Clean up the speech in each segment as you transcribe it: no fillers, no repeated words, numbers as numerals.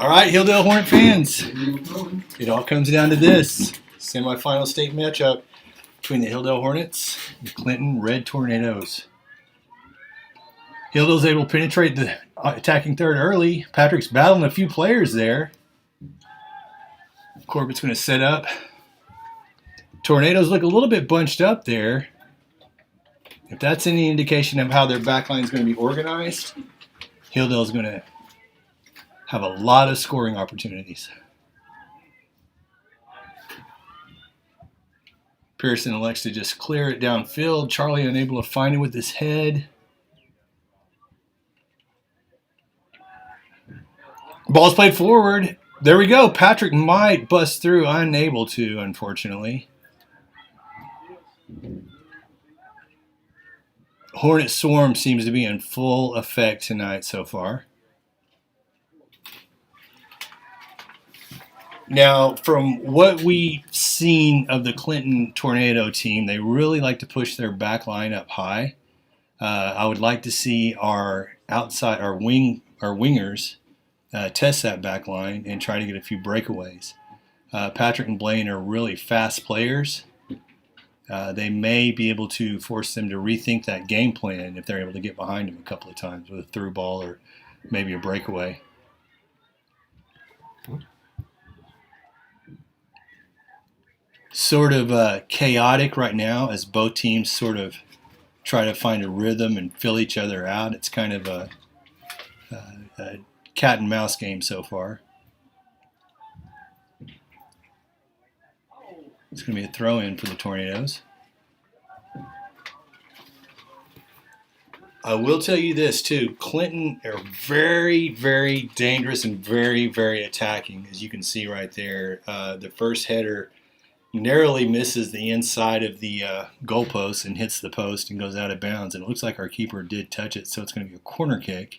All right, Hilldale Hornet fans, it all comes down to this semifinal state matchup between the Hilldale Hornets and the Clinton Red Tornadoes. Hilldale's able to penetrate the attacking third early. Patrick's battling a few players there. Corbett's going to set up. Tornadoes look a little bit bunched up there. If that's any indication of how their backline is going to be organized, Hilldale's going to have a lot of scoring opportunities. Pearson elects to just clear it downfield. Charlie unable to find it with his head. Ball's played forward. There we go. Patrick might bust through. Unable to, unfortunately. Hornet Swarm seems to be in full effect tonight so far. Now, from what we've seen of the Clinton Tornado team, they really like to push their back line up high. I would like to see our wingers test that back line and try to get a few breakaways. Patrick and Blaine are really fast players. They may be able to force them to rethink that game plan if they're able to get behind them a couple of times with a through ball or maybe a breakaway. Sort of chaotic right now as both teams sort of try to find a rhythm and fill each other out. It's kind of a cat and mouse game so far. It's going to be a throw-in for the Tornadoes. I will tell you this, too. Clinton are very, very dangerous and very, very attacking, as you can see right there. The first header narrowly misses the inside of the goalpost and hits the post and goes out of bounds. And it looks like our keeper did touch it, so it's going to be a corner kick.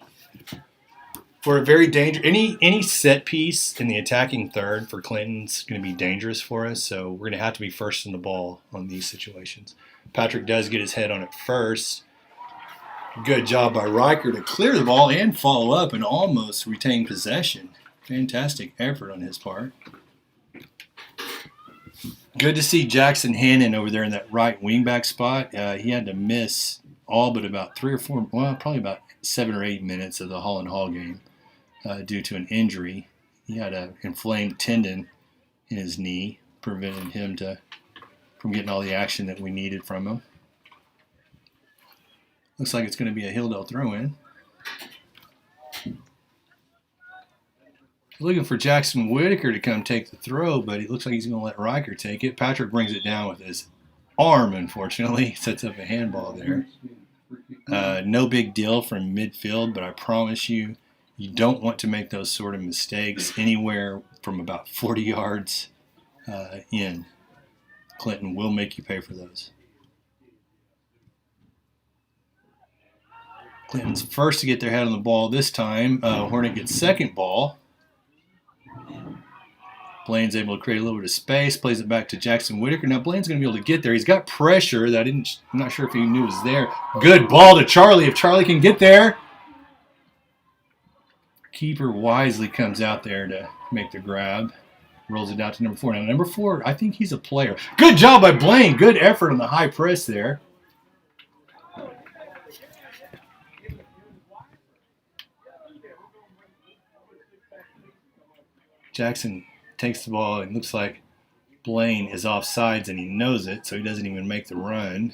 For a very dangerous, any set piece in the attacking third for Clinton's going to be dangerous for us, so we're going to have to be first in the ball on these situations. Patrick does get his head on it first. Good job by Riker to clear the ball and follow up and almost retain possession. Fantastic effort on his part. Good to see Jackson Hannon over there in that right wingback spot. He had to miss all but about 3 or 4, well, probably about 7 or 8 minutes of the Hall and Hall game. Due to an injury. He had an inflamed tendon in his knee, preventing him from getting all the action that we needed from him. Looks like it's going to be a Hilldale throw-in. Looking for Jackson Whitaker to come take the throw, but it looks like he's going to let Riker take it. Patrick brings it down with his arm, unfortunately. Sets up a handball there. No big deal from midfield, but I promise you, you don't want to make those sort of mistakes anywhere from about 40 yards in. Clinton will make you pay for those. Clinton's first to get their head on the ball this time. Hornet gets second ball. Blaine's able to create a little bit of space, plays it back to Jackson Whitaker. Now Blaine's going to be able to get there. He's got pressure that I'm not sure if he knew was there. Good ball to Charlie. If Charlie can get there. Keeper wisely comes out there to make the grab. Rolls it out to number 4. Now, number 4, I think he's a player. Good job by Blaine. Good effort on the high press there. Jackson takes the ball and looks like Blaine is offsides and he knows it, so he doesn't even make the run.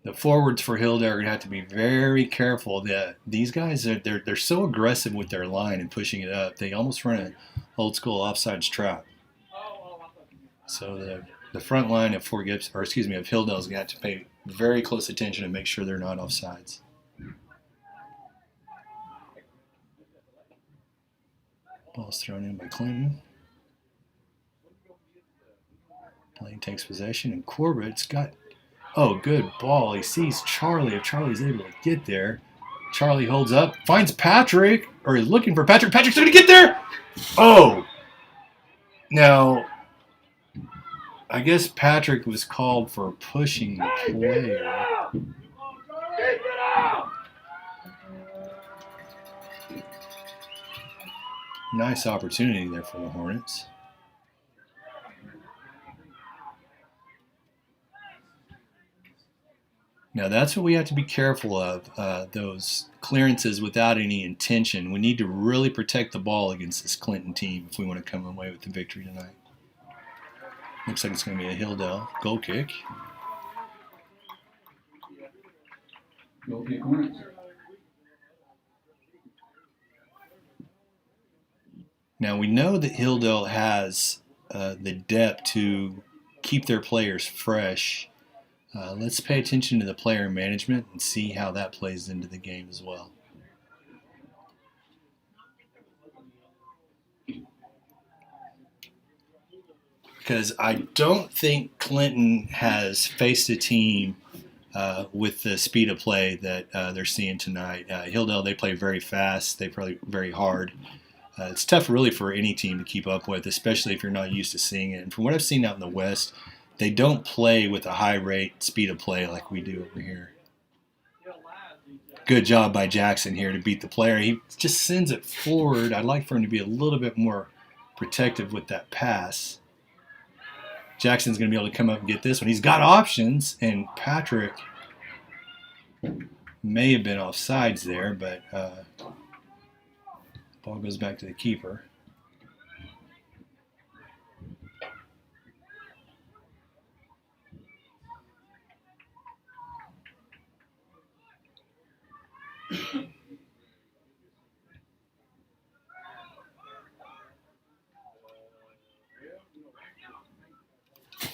The forwards for Hilldale are going to have to be very careful. That these guys they're so aggressive with their line and pushing it up. They almost run an old school offsides trap. So the front line of Hilldale is going to have to pay very close attention and make sure they're not offsides. Ball's thrown in by Clinton. Blaine takes possession, and Corbett's got. Oh, good ball. He sees Charlie. If Charlie's able to get there, Charlie holds up, finds Patrick, or is looking for Patrick. Patrick's going to get there! Oh! Now, I guess Patrick was called for pushing the player. Nice opportunity there for the Hornets. Now that's what we have to be careful of, those clearances without any intention. We need to really protect the ball against this Clinton team if we want to come away with the victory tonight. Looks like it's going to be a Hilldale goal kick. Goal kick Hornets. Now we know that Hilldale has the depth to keep their players fresh. Let's pay attention to the player management and see how that plays into the game as well. Because I don't think Clinton has faced a team with the speed of play that they're seeing tonight. Hilldale, they play very fast. They play very hard. It's tough really for any team to keep up with, especially if you're not used to seeing it. And from what I've seen out in the West, they don't play with a high rate speed of play like we do over here. Good job by Jackson here to beat the player. He just sends it forward. I'd like for him to be a little bit more protective with that pass. Jackson's going to be able to come up and get this one. He's got options, and Patrick may have been offsides there, but ball goes back to the keeper.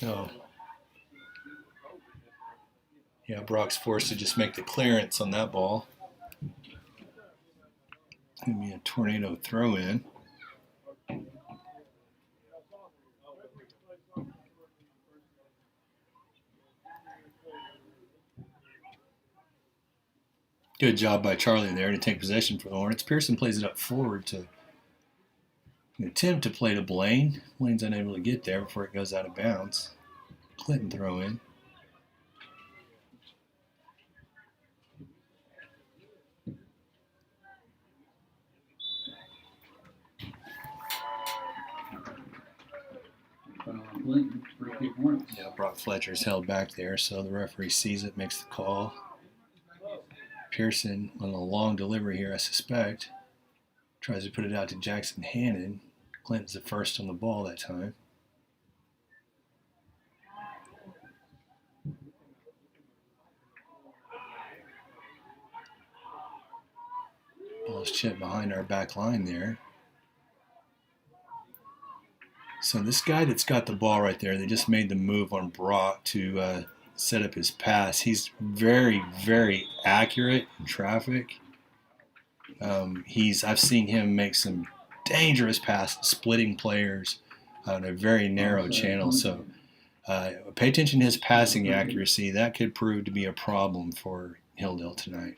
Oh. Yeah, Brock's forced to just make the clearance on that ball. It's going to be a tornado throw-in. Good job by Charlie there to take possession for the Hornets. Pearson plays it up forward to attempt to play to Blaine. Blaine's unable to get there before it goes out of bounds. Clinton throw in. Clinton, free kick Hornets. Yeah, Brock Fletcher's held back there, so the referee sees it, makes the call. Pearson on a long delivery here, I suspect. Tries to put it out to Jackson Hannon. Clinton's the first on the ball that time. Ball's chipped behind our back line there. So this guy that's got the ball right there, they just made the move on Brock to set up his pass. He's very, very accurate in traffic. I've seen him make some dangerous passes, splitting players on a very narrow channel. So pay attention to his passing accuracy. That could prove to be a problem for Hilldale tonight.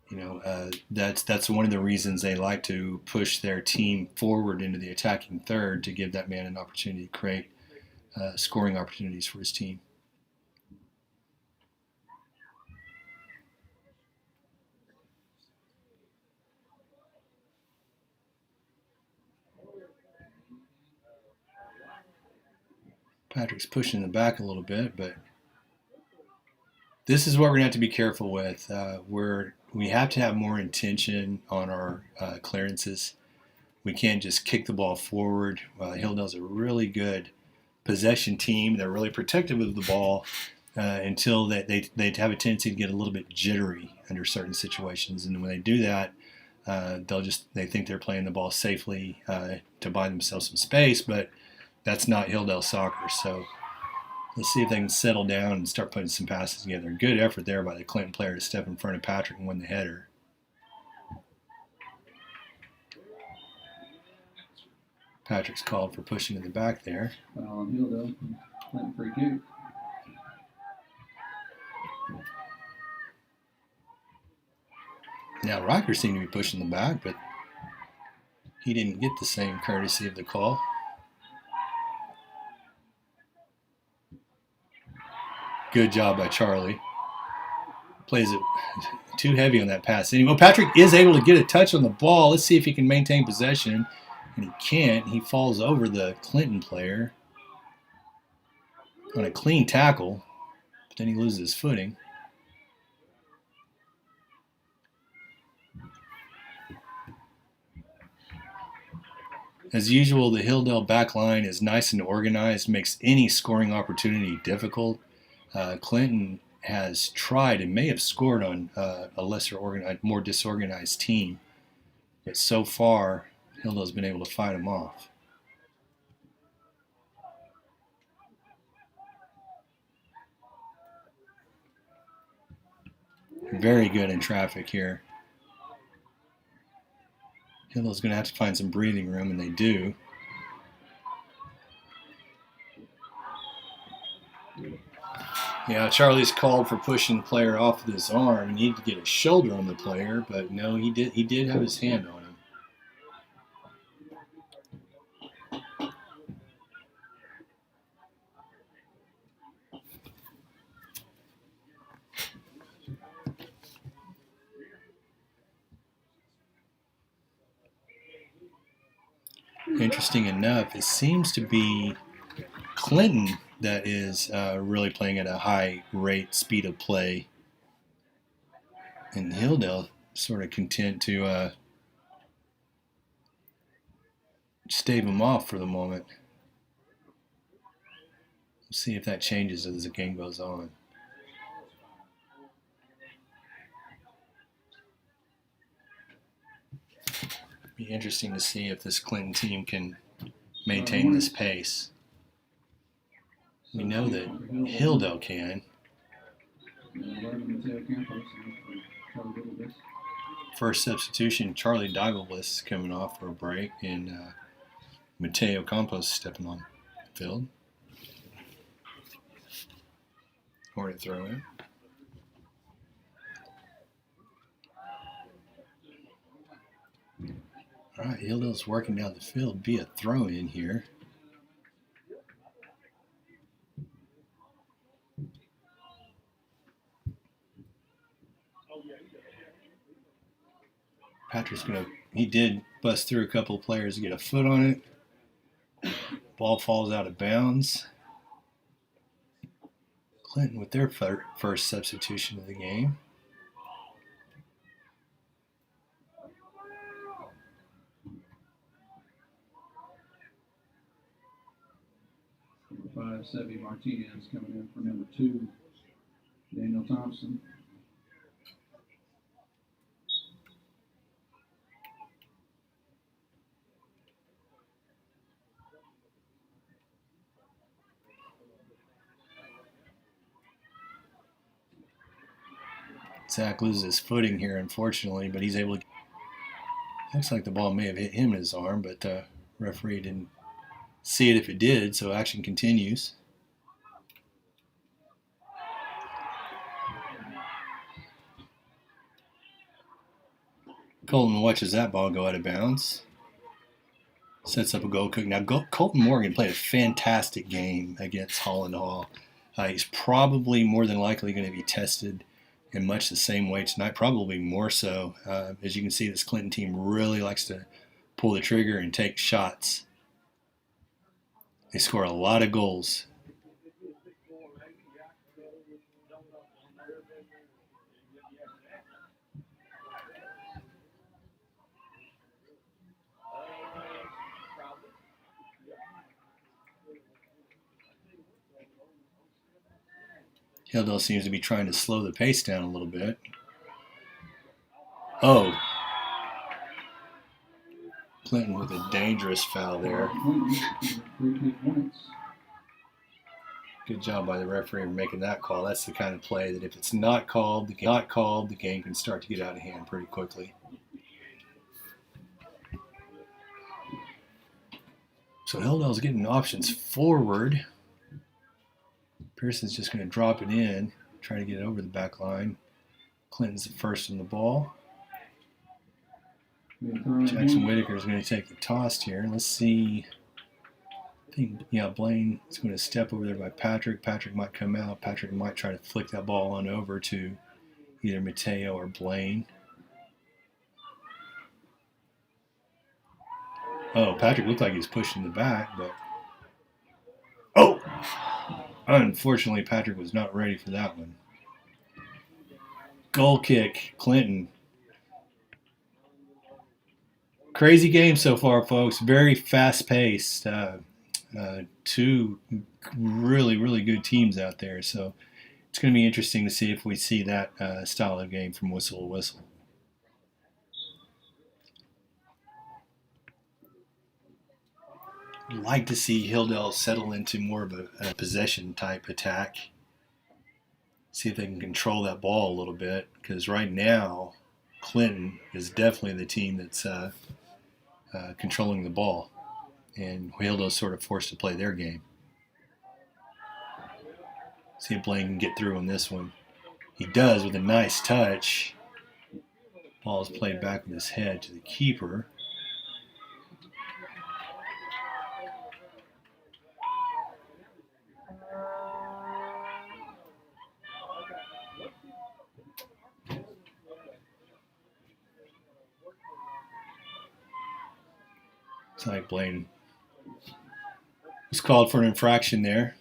You know, that's one of the reasons they like to push their team forward into the attacking third, to give that man an opportunity to create scoring opportunities for his team. Patrick's pushing the back a little bit, but this is what we're going to have to be careful with. We have to have more intention on our clearances. We can't just kick the ball forward. Hilldale's a really good possession team. They're really protective of the ball until they have a tendency to get a little bit jittery under certain situations. And when they do that, they think they're playing the ball safely to buy themselves some space, but that's not Hilldale soccer. So let's see if they can settle down and start putting some passes together. Good effort there by the Clinton player to step in front of Patrick and win the header. Patrick's called for pushing in the back there. Foul on Hilldale. Clinton free kick. Now Rocker seemed to be pushing the back, but he didn't get the same courtesy of the call. Good job by Charlie. plays it too heavy on that pass. Anyway, Patrick is able to get a touch on the ball. Let's see if he can maintain possession. And he can't. He falls over the Clinton player on a clean tackle, but then he loses his footing. As usual, the Hilldale back line is nice and organized, makes any scoring opportunity difficult. Clinton has tried and may have scored on a lesser organized, more disorganized team, but so far, Hilldale's been able to fight him off. Very good in traffic here. Hilldale's going to have to find some breathing room, and they do. Yeah, Charlie's called for pushing the player off with his arm. He needed to get his shoulder on the player, but no, he did have his hand on him. Interesting enough, it seems to be Clinton that is really playing at a high rate, speed of play. And Hilldale sort of content to stave him off for the moment. We'll see if that changes as the game goes on. Be interesting to see if this Clinton team can maintain this pace. We know that Hilldale can. First substitution, Charlie Douglas is coming off for a break, and Mateo Campos stepping on the field. Hornet throw in. All right, Hilldale's working down the field via throw in here. Patrick's he did bust through a couple of players to get a foot on it. Ball falls out of bounds. Clinton with their first substitution of the game. 5, Sevy Martinez coming in for number 2, Daniel Thompson. Zach loses his footing here, unfortunately, but he's able to. Looks like the ball may have hit him in his arm, but the referee didn't see it if it did, so action continues. Colton watches that ball go out of bounds. Sets up a goal kick. Now, Colton Morgan played a fantastic game against Holland Hall. He's probably more than likely going to be tested in much the same way tonight, probably more so. As you can see, this Clinton team really likes to pull the trigger and take shots. They score a lot of goals. Hilldale seems to be trying to slow the pace down a little bit. Oh. Clinton with a dangerous foul there. Good job by the referee making that call. That's the kind of play that if it's not called, the game can start to get out of hand pretty quickly. So Hilldale's getting options forward. Pearson's just going to drop it in, try to get it over the back line. Clinton's the first on the ball. Jackson Whitaker is going to take the toss here. Let's see. I think, Blaine is going to step over there by Patrick. Patrick might come out. Patrick might try to flick that ball on over to either Mateo or Blaine. Oh, Patrick looked like he was pushing the back, but oh! Unfortunately, Patrick was not ready for that one. Goal kick, Clinton. Crazy game so far, folks. Very fast-paced. Two really, really good teams out there. So it's going to be interesting to see if we see that style of game from whistle to whistle. I'd like to see Hilldale settle into more of a possession-type attack. See if they can control that ball a little bit. Because right now, Clinton is definitely the team that's controlling the ball. And Hilldale's sort of forced to play their game. See if Blaine can get through on this one. He does with a nice touch. Ball is played back with his head to the keeper. It's like Blaine was called for an infraction there.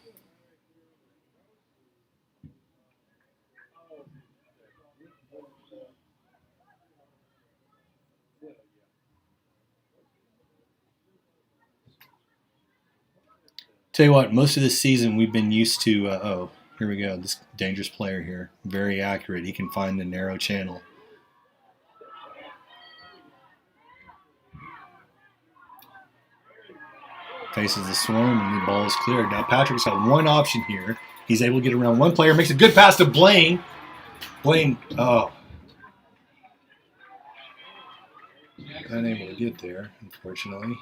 Tell you what, most of this season we've been used to, here we go, this dangerous player here. Very accurate. He can find the narrow channel. Faces the swarm and the ball is cleared. Now Patrick's got one option here. He's able to get around one player, makes a good pass to Blaine. Blaine, unable to get there, unfortunately.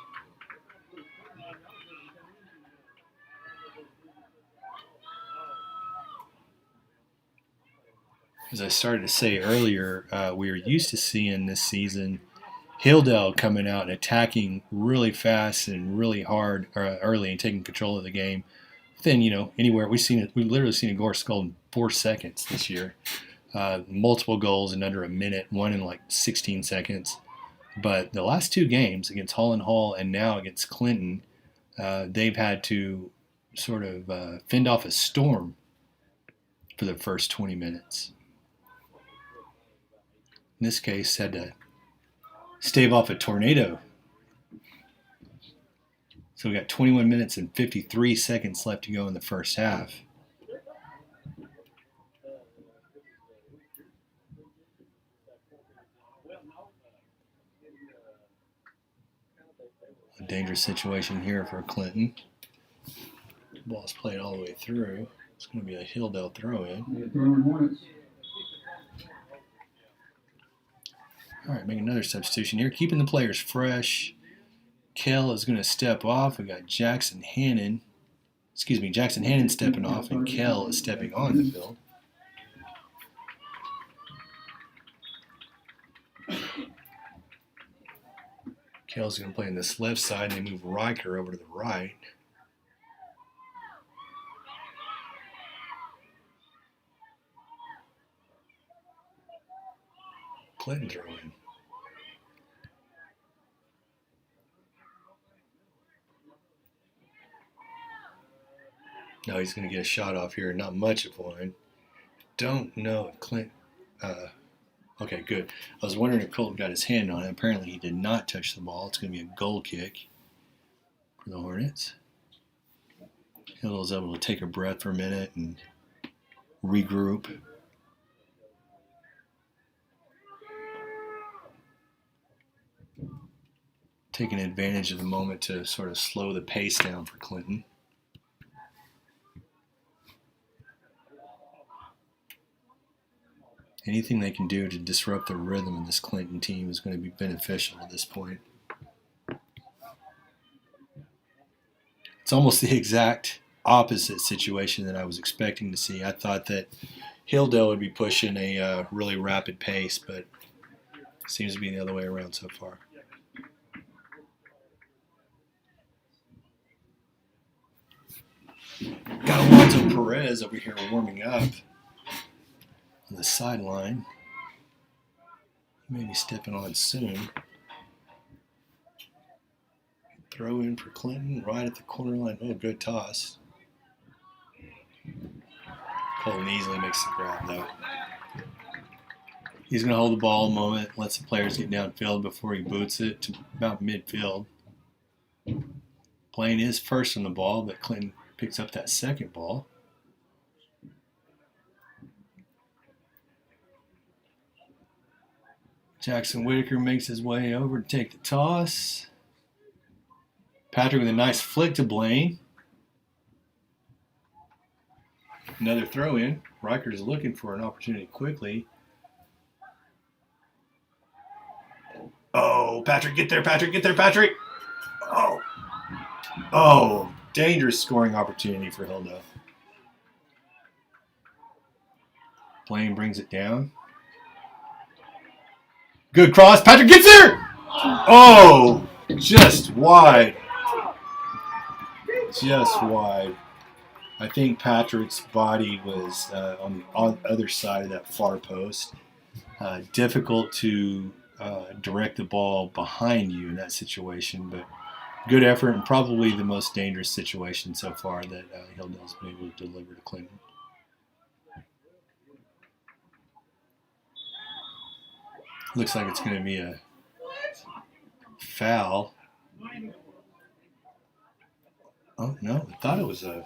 As I started to say earlier, we are used to seeing this season Hilldale coming out and attacking really fast and really hard early and taking control of the game. Then, anywhere we've literally seen a goal scored in 4 seconds this year. Multiple goals in under a minute, one in like 16 seconds. But the last 2 games against Holland Hall and now against Clinton, they've had to sort of fend off a storm for the first 20 minutes. In this case, had to stave off a tornado. So we got 21 minutes and 53 seconds left to go in the first half. A dangerous situation here for Clinton. The ball's played all the way through. It's going to be a Hilldale throw-in. All right, make another substitution here, keeping the players fresh. Kell is going to step off. We got Jackson Hannon stepping off, and Kell is stepping on the field. Kell's going to play on this left side, and they move Riker over to the right. Clinton throw in. Now he's going to get a shot off here. Not much of one. Don't know if Clint. Okay, good. I was wondering if Colton got his hand on it. Apparently he did not touch the ball. It's going to be a goal kick for the Hornets. Hill was able to take a breath for a minute and regroup. Taking advantage of the moment to sort of slow the pace down for Clinton. Anything they can do to disrupt the rhythm of this Clinton team is going to be beneficial at this point. It's almost the exact opposite situation that I was expecting to see. I thought that Hilldale would be pushing a really rapid pace, but it seems to be the other way around so far. Got Alonso Perez over here warming up. on the sideline. Maybe stepping on soon. Throw in for Clinton right at the corner line. Oh, good toss. Colton easily makes the grab, though. He's going to hold the ball a moment, lets the players get downfield before he boots it to about midfield. Blaine is first on the ball, but Clinton picks up that second ball. Jackson Whitaker makes his way over to take the toss. Patrick with a nice flick to Blaine. Another throw in. Riker's looking for an opportunity quickly. Oh, Patrick, get there, Patrick, get there, Patrick. Oh, dangerous scoring opportunity for Hilldale. Blaine brings it down. Good cross. Patrick gets there. Oh, just wide. Just wide. I think Patrick's body was on the other side of that far post. Difficult to direct the ball behind you in that situation, but good effort and probably the most dangerous situation so far that Hilldale's been able to deliver to Clinton. Looks like it's going to be a foul. Oh, no, I thought it was a...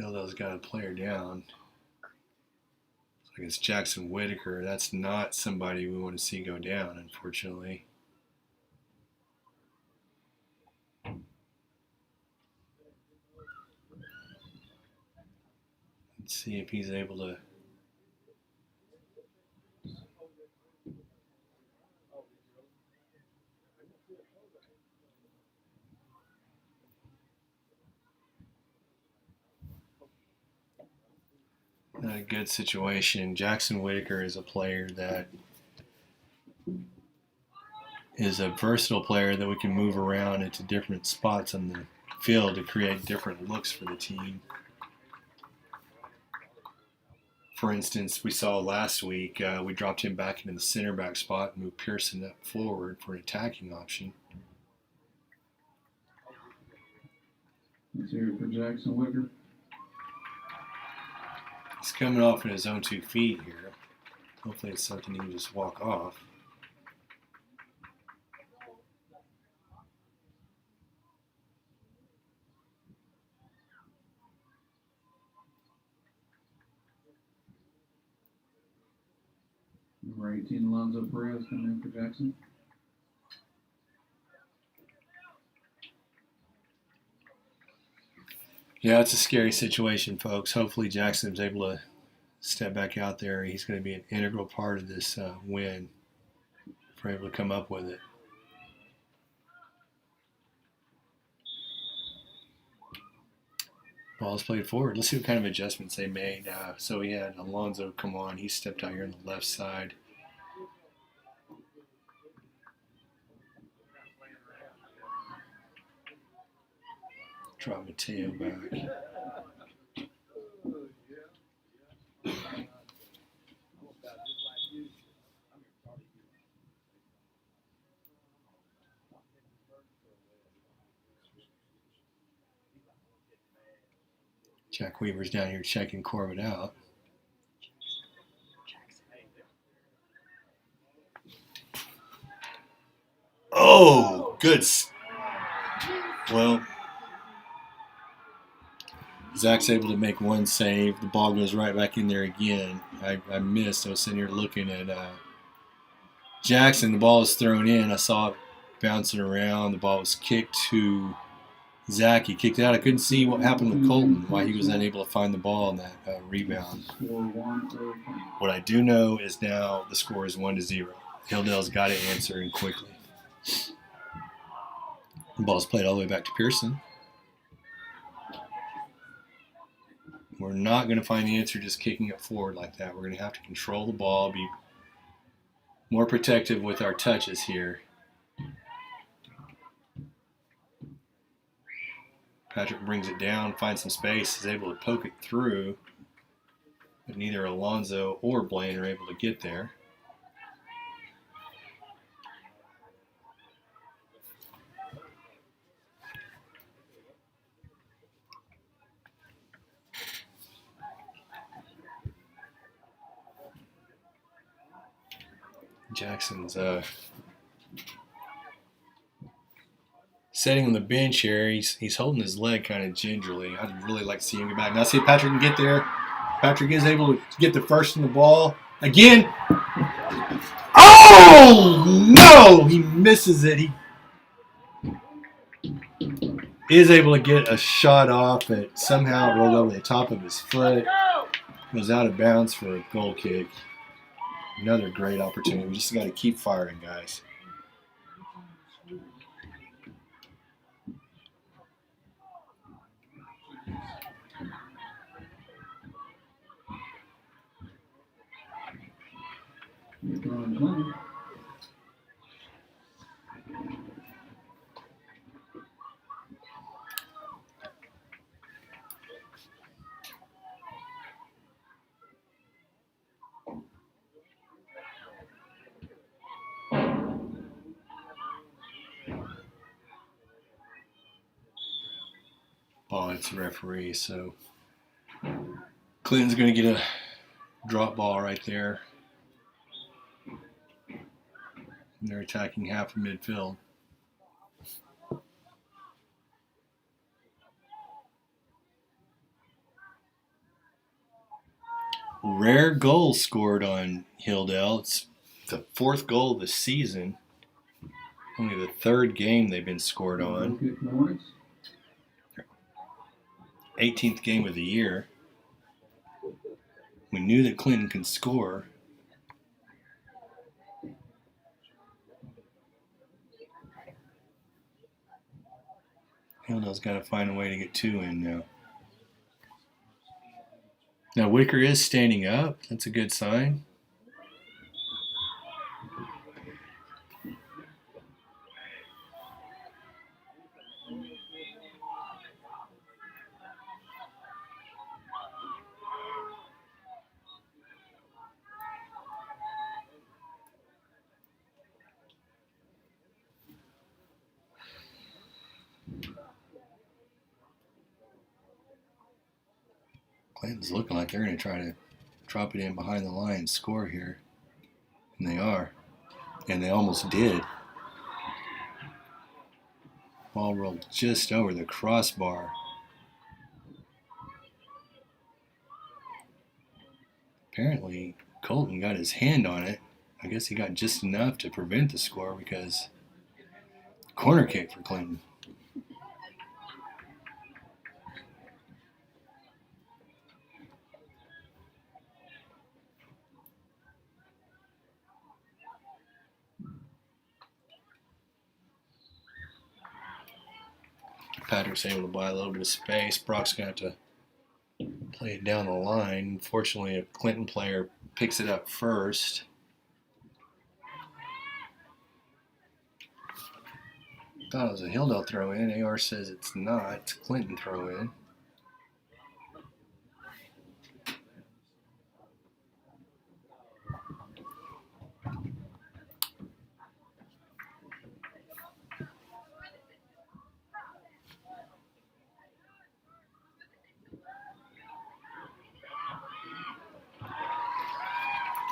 Hilldale's got a player down. Looks like it's Jackson Whitaker. That's not somebody we want to see go down, unfortunately. Let's see if he's able to... Not a good situation. Jackson Whitaker is a player that is a versatile player that we can move around into different spots on the field to create different looks for the team. For instance, we saw last week, we dropped him back into the center back spot and moved Pearson up forward for an attacking option. Let's hear it for Jackson Whitaker. He's coming off in his own 2 feet here. Hopefully it's something he can just walk off. Number 18, Alonzo Perez coming in for Jackson. Yeah, it's a scary situation, folks. Hopefully Jackson's able to step back out there. He's going to be an integral part of this win if we're able to come up with it. Ball's played forward. Let's see what kind of adjustments they made. So we had Alonzo come on. He stepped out here on the left side. Drop Mateo back. Jack Weaver's down here checking Corbett out. Oh, good. Well, Zach's able to make one save. The ball goes right back in there again. I missed. I was sitting here looking at Jackson. The ball was thrown in. I saw it bouncing around. The ball was kicked to Zach. He kicked it out. I couldn't see what happened with Colton, why he was unable to find the ball on that rebound. What I do know is now the score is 1-0. Hilldale's got to answer and quickly. The ball's played all the way back to Pearson. We're not going to find the answer just kicking it forward like that. We're going to have to control the ball, be more protective with our touches here. Patrick brings it down, finds some space, is able to poke it through, but neither Alonzo or Blaine are able to get there. Jackson's sitting on the bench here. He's holding his leg kind of gingerly. I'd really like to see him get back. Now see if Patrick can get there. Patrick is able to get the first in the ball. Again. Oh, no! He misses it. He is able to get a shot off that somehow rolled over the top of his foot. Goes out of bounds for a goal kick. Another great opportunity. We just got to keep firing, guys. Ball hits the referee, so Clinton's going to get a drop ball right there. And they're attacking half of midfield. Rare goal scored on Hilldale. It's the 4th goal of the season. Only the 3rd game they've been scored on. 18th game of the year. We knew that Clinton could score. Hilldale's got to find a way to get 2 in now. Now Whitaker is standing up. That's a good sign. Clinton's looking like they're going to try to drop it in behind the line and score here. And they are. And they almost did. Ball rolled just over the crossbar. Apparently, Colton got his hand on it. I guess he got just enough to prevent the score because corner kick for Clinton. Patrick's able to buy a little bit of space. Brock's going to have to play it down the line. Unfortunately, a Clinton player picks it up first. Thought it was a Hilldale throw in. AR says it's not. It's Clinton throw in.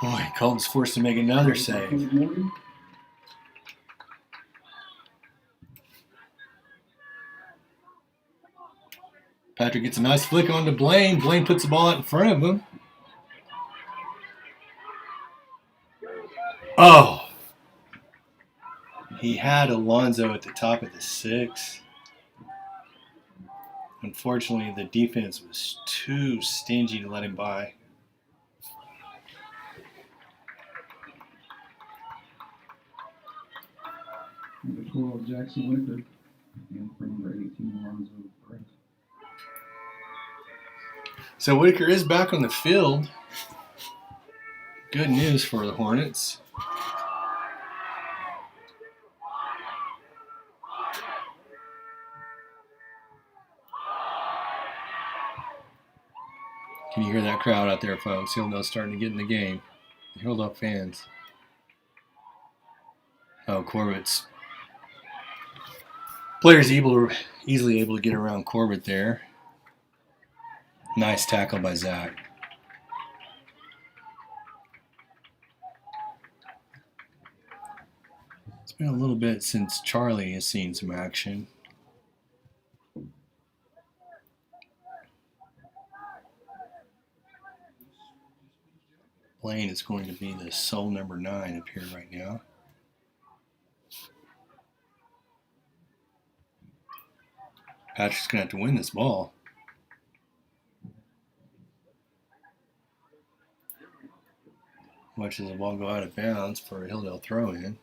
Boy, Colton's forced to make another save. Patrick gets a nice flick onto Blaine. Blaine puts the ball out in front of him. Oh! He had Alonzo at the top of the 6. Unfortunately, the defense was too stingy to let him by. Number 12, Jackson Whitaker. And for number 18, Alonzo. So Whitaker is back on the field. Good news for the Hornets. Can you hear that crowd out there, folks? Hilldale's starting to get in the game. The Hilldale fans. Oh, Corbett's player's easily able to get around Corbett there. Nice tackle by Zach. It's been a little bit since Charlie has seen some action. Blaine is going to be the sole number 9 up here right now. Patrick's going to have to win this ball. Watches the ball go out of bounds for a Hilldale throw-in.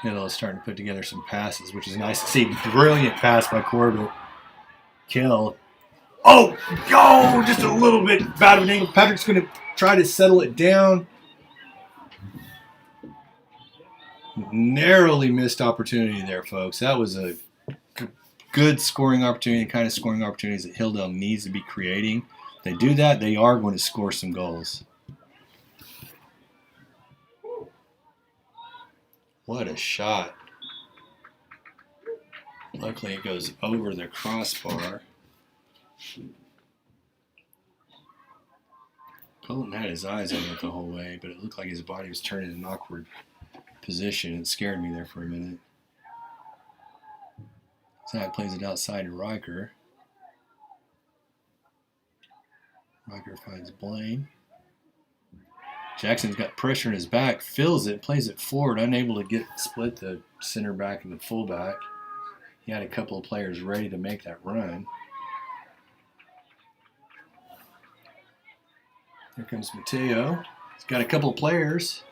Hilldale is starting to put together some passes, which is nice to see. Brilliant pass by Corbett. Kill. Oh, just a little bit bad of an angle. Patrick's going to try to settle it down. Narrowly missed opportunity there, folks. That was a good scoring opportunity, the kind of scoring opportunities that Hilldale needs to be creating. If they do that, they are going to score some goals. What a shot. Luckily, it goes over the crossbar. Colton had his eyes on it the whole way, but it looked like his body was turning in an awkward position. It scared me there for a minute. Zach plays it outside to Riker. Riker finds Blaine. Jackson's got pressure in his back, fills it, plays it forward, unable to split the center back and the fullback. He had a couple of players ready to make that run. Here comes Mateo. He's got a couple of players.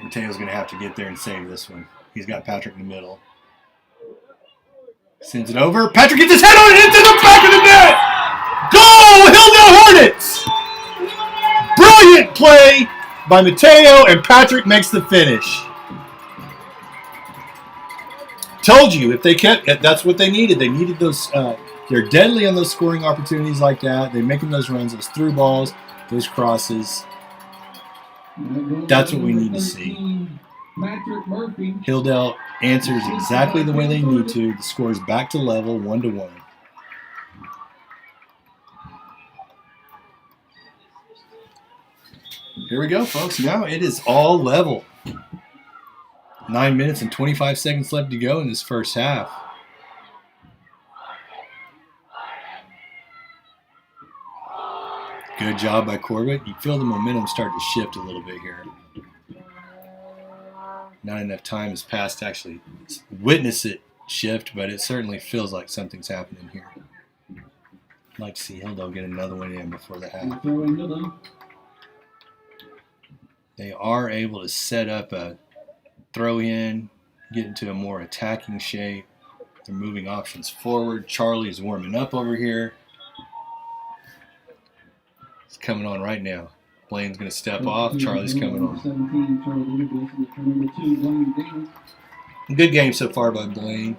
Mateo's going to have to get there and save this one. He's got Patrick in the middle. Sends it over. Patrick gets his head on it into the back of the net! Goal! Hilldale Hornets! Brilliant play by Mateo, and Patrick makes the finish. Told you, if they kept, that's what they needed. They needed those, they're deadly on those scoring opportunities like that. They're making those runs, those through balls, those crosses. That's what we need to see. Hilldale answers exactly the way they need to. The score is back to level, 1-1. Here we go, folks. Now it is all level. 9 minutes and 25 seconds left to go in this first half. Good job by Corbett. You feel the momentum start to shift a little bit here. Not enough time has passed to actually witness it shift, but it certainly feels like something's happening here. I'd like to see Hilldale get another one in before the half. They are able to set up a throw in, get into a more attacking shape. They're moving options forward. Charlie's warming up over here. It's coming on right now. Blaine's going to step off. Charlie's coming on. Good game so far by Blaine.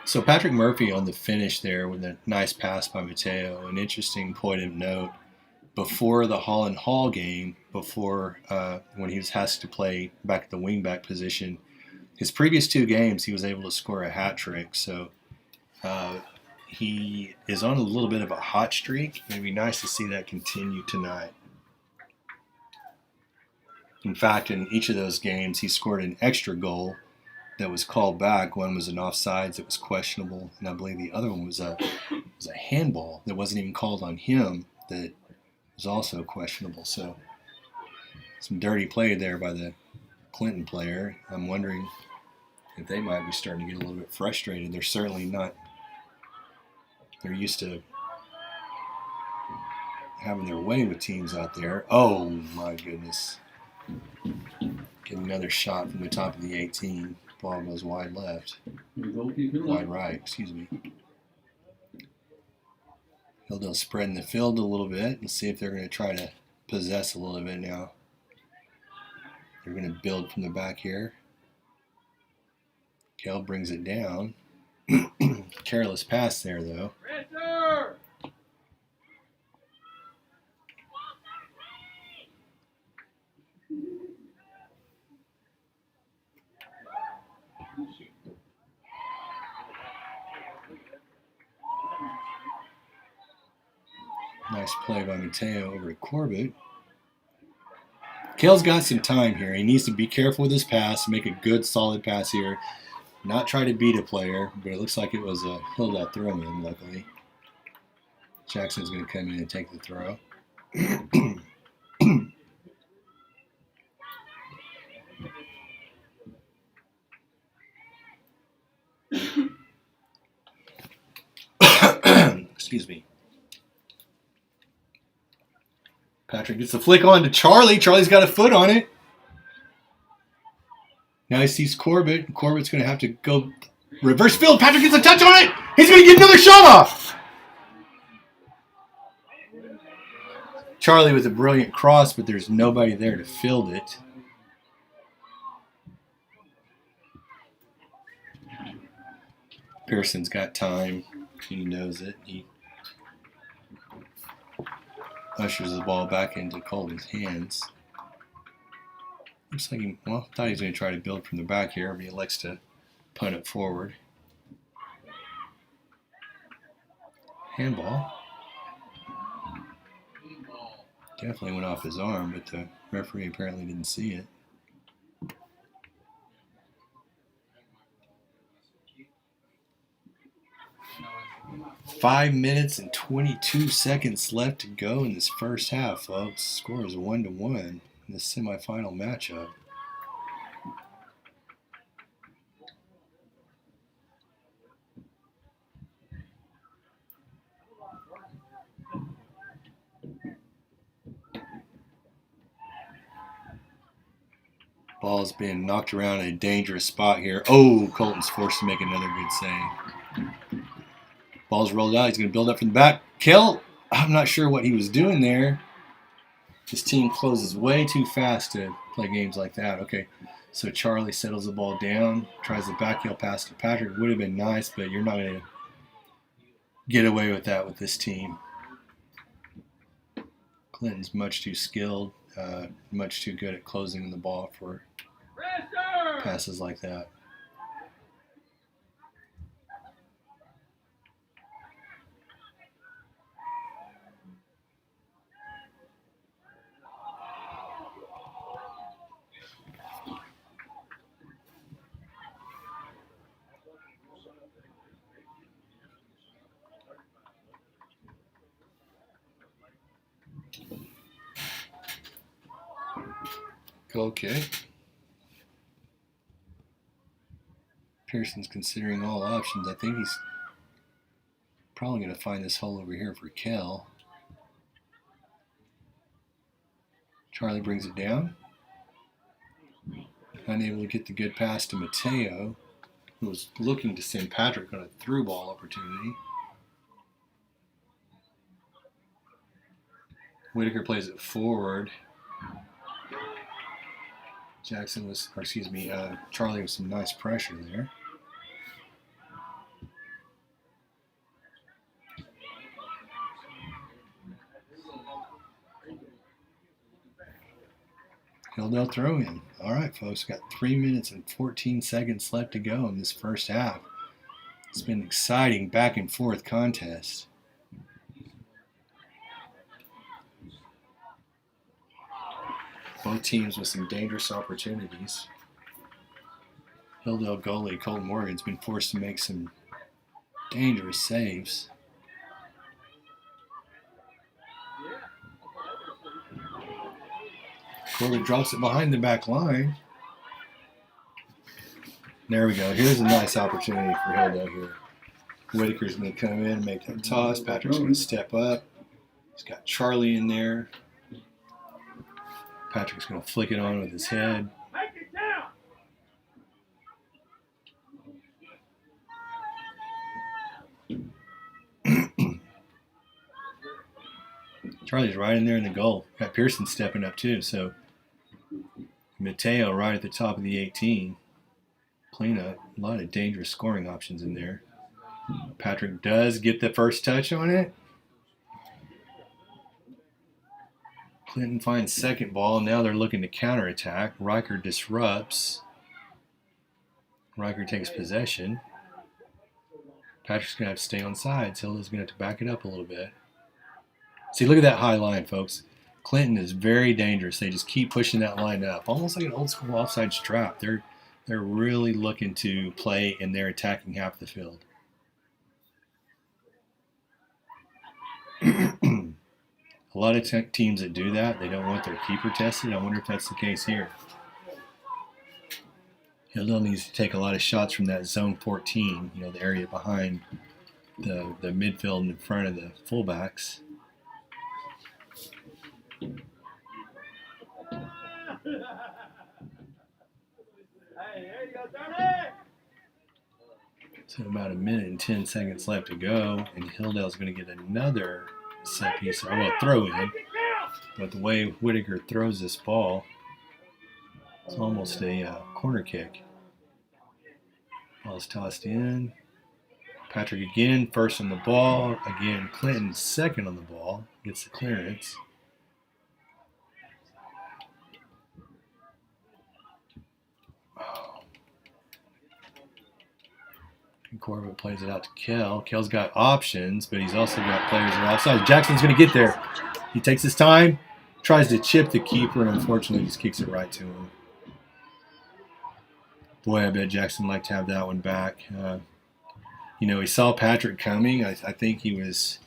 So Patrick Murphy on the finish there with a nice pass by Mateo. An interesting point of note. Before the Holland Hall game, when he was asked to play back at the wingback position, his previous 2 games he was able to score a hat trick. So he is on a little bit of a hot streak. It'd be nice to see that continue tonight. In fact, in each of those games, he scored an extra goal that was called back. One was an offsides that was questionable, and I believe the other one was a handball that wasn't even called on him that was also questionable. So some dirty play there by the Clinton player. I'm wondering if they might be starting to get a little bit frustrated. They're certainly not. They're used to having their way with teams out there. Oh, my goodness. Get another shot from the top of the 18. Ball goes wide left. Goalkeeper. Wide right, excuse me. Hilldale spreading the field a little bit. Let's see if they're going to try to possess a little bit now. They're going to build from the back here. Kel brings it down. Careless pass there, though. Nice play by Mateo over to Corbett. Kale's got some time here. He needs to be careful with his pass, make a good, solid pass here. Not try to beat a player, but it looks like it was a Hilldale throw-in, luckily. Jackson's going to come in and take the throw. Excuse me. Patrick gets the flick on to Charlie. Charlie's got a foot on it. Now he sees Corbett. Corbett's going to have to go reverse field. Patrick gets a touch on it. He's going to get another shot off. Charlie with a brilliant cross, but there's nobody there to field it. Pearson's got time. He knows it. He ushers the ball back into Colton's hands. Looks like he, well, thought he was going to try to build from the back here, but he elects to punt it forward. Handball. Definitely went off his arm, but the referee apparently didn't see it. Five minutes and 22 seconds left to go in this first half, folks. Score is 1-1 in this semifinal matchup. Ball's being knocked around in a dangerous spot here. Oh, Colton's forced to make another good save. Ball's rolled out. He's going to build up from the back. Kill. I'm not sure what he was doing there. His team closes way too fast to play games like that. Okay, so Charlie settles the ball down, tries the backheel pass to Patrick. Would have been nice, but you're not going to get away with that with this team. Clinton's much too skilled, much too good at closing the ball for passes like that. Okay. Pearson's considering all options. I think he's probably going to find this hole over here for Kel. Charlie brings it down. Unable to get the good pass to Mateo, who was looking to send Patrick on a through ball opportunity. Whitaker plays it forward. Charlie with some nice pressure there. Hilldale throw in. All right, folks, got 3 minutes and 14 seconds left to go in this first half. It's been an exciting back and forth contest. Both teams with some dangerous opportunities. Hilldale goalie Colton Morgan's been forced to make some dangerous saves. Corbett drops it behind the back line. There we go. Here's a nice opportunity for Hilldale here. Whitaker's going to come in and make that toss. Patrick's going to step up. He's got Charlie in there. Patrick's going to flick it on with his head. Charlie's right in there in the goal. Got Pearson stepping up too. So Mateo right at the top of the 18. Playing a lot of dangerous scoring options in there. Patrick does get the first touch on it. Clinton finds second ball. Now they're looking to counterattack. Riker disrupts. Riker takes possession. Patrick's going to have to stay on sides. Hilda's going to have to back it up a little bit. See, look at that high line, folks. Clinton is very dangerous. They just keep pushing that line up, almost like an old school offside trap. They're really looking to play, and they're attacking half the field. A lot of teams that do that, they don't want their keeper tested. I wonder if that's the case here. Hilldale needs to take a lot of shots from that zone 14, the area behind the midfield and in front of the fullbacks. So about a minute and 10 seconds left to go, and Hilldale's going to get another set piece, or throw in. But the way Whitaker throws this ball, it's almost a corner kick. Ball's tossed in. Patrick again, first on the ball. Again, Clinton second on the ball. Gets the clearance. And Corbett plays it out to Kell. Kell's got options, but he's also got players that are offside. Jackson's going to get there. He takes his time, tries to chip the keeper, and unfortunately just kicks it right to him. Boy, I bet Jackson liked to have that one back. He saw Patrick coming. I think he was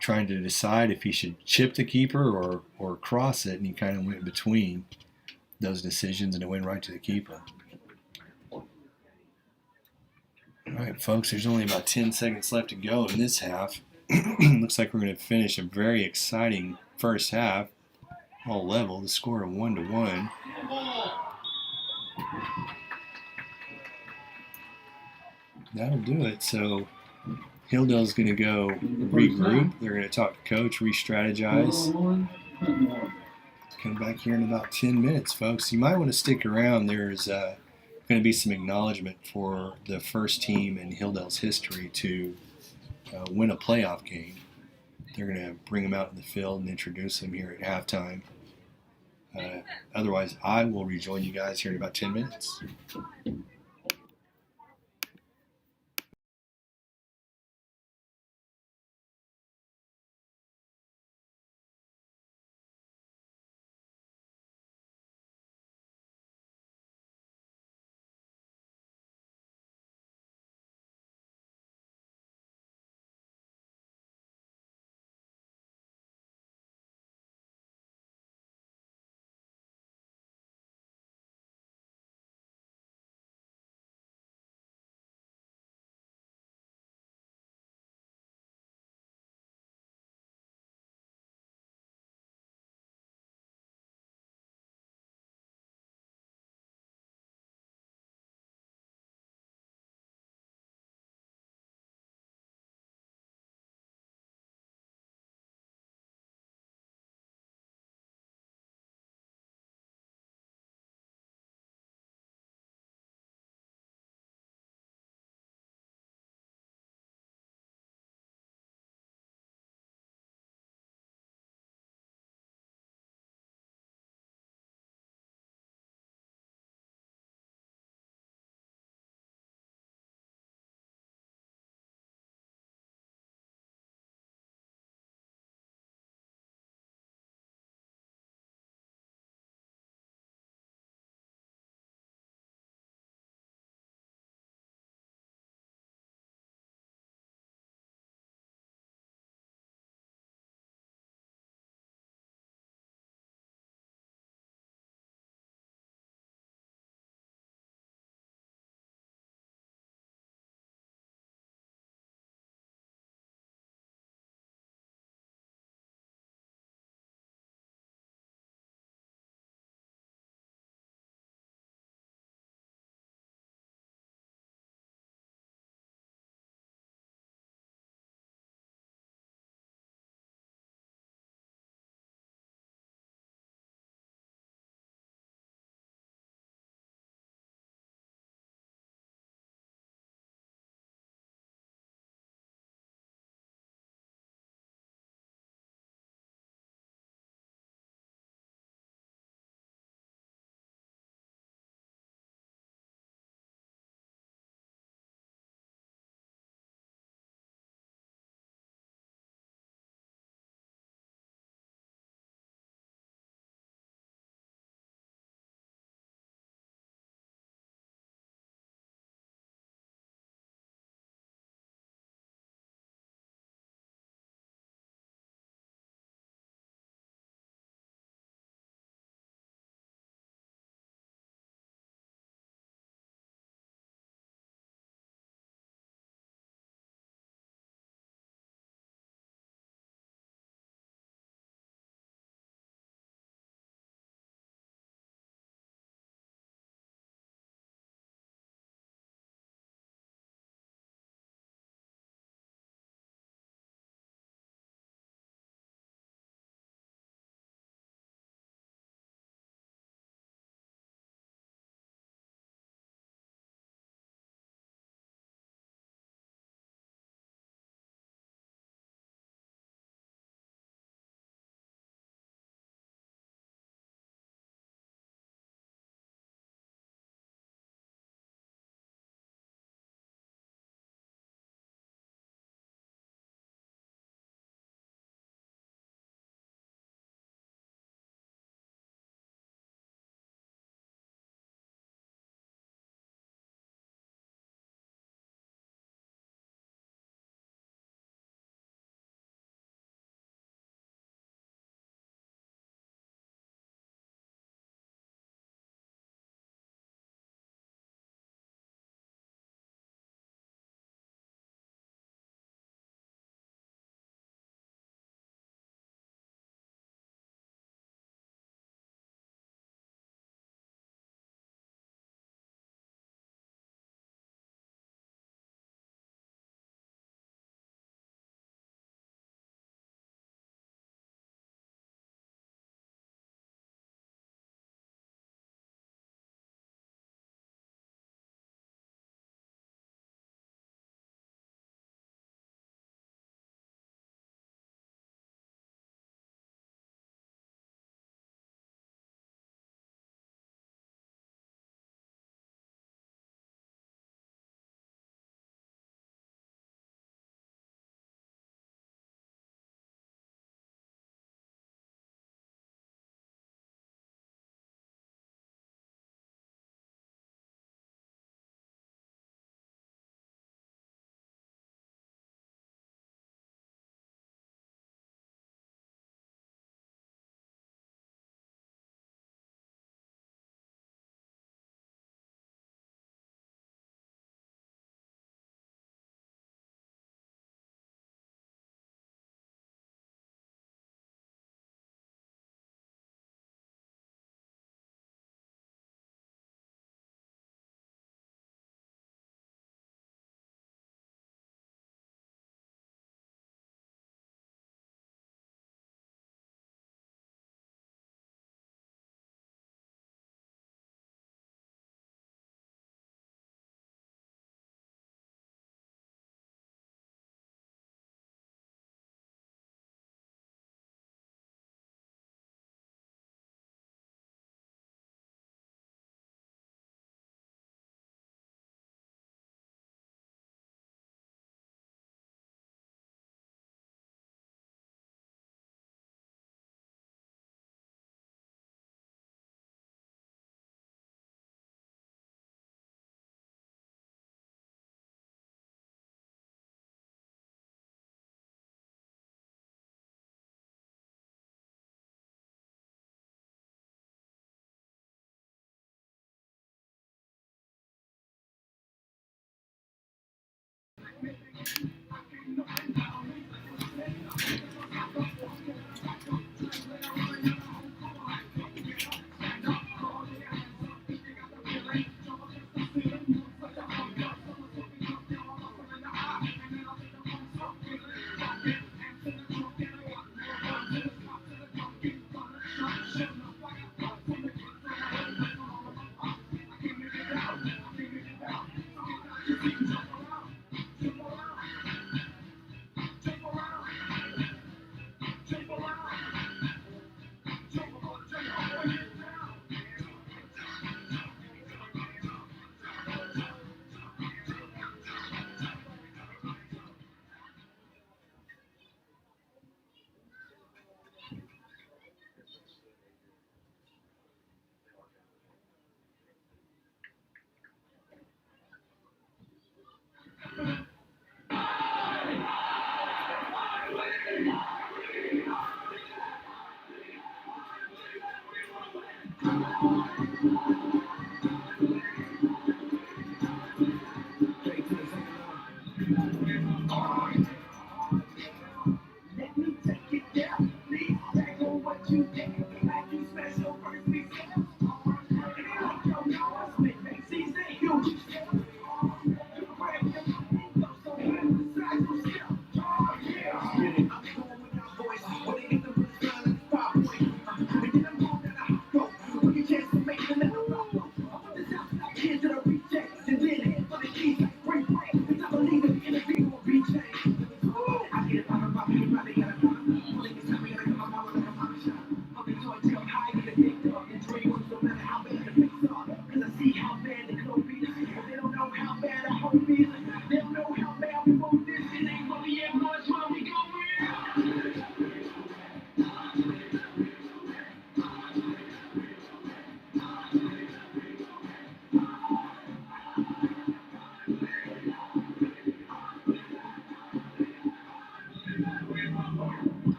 trying to decide if he should chip the keeper or cross it, and he kind of went between those decisions, and it went right to the keeper. All right, folks, there's only about 10 seconds left to go in this half. Looks like we're going to finish a very exciting first half, all level. The score of 1-1. That'll do it. So Hilldale's going to go regroup. They're going to talk to coach, re-strategize. Come back here in about 10 minutes, folks. You might want to stick around. There's going to be some acknowledgement for the first team in Hilldale's history to win a playoff game. They're going to bring them out in the field and introduce them here at halftime. Otherwise, I will rejoin you guys here in about 10 minutes.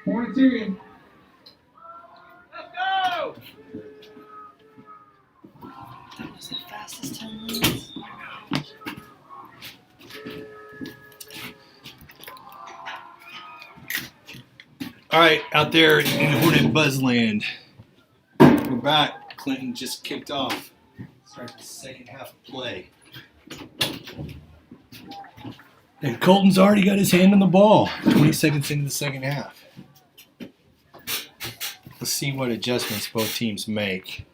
Hornets. That was the fastest 10 minutes. All right, out there in Hornet Buzzland, we're back. Clinton just kicked off. Start the second half of play. And Colton's already got his hand on the ball. 20 seconds into the second half. Let's see what adjustments both teams make.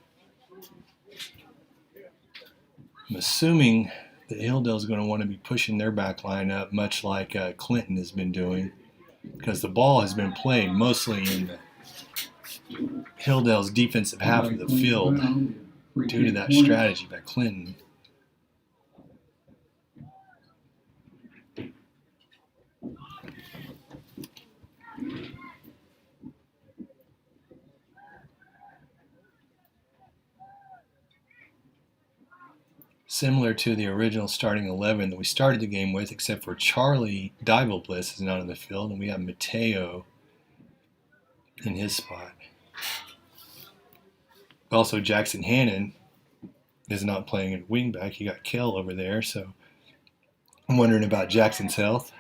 I'm assuming that Hilldale is going to want to be pushing their back line up, much like Clinton has been doing, because the ball has been played mostly in Hilldale's defensive half of the field due to that strategy by Clinton. Similar to the original starting 11 that we started the game with, except for Charlie Dival-Bliss is not on the field, and we have Mateo in his spot. Also, Jackson Hannon is not playing at wingback. You got Kell over there, so I'm wondering about Jackson's health.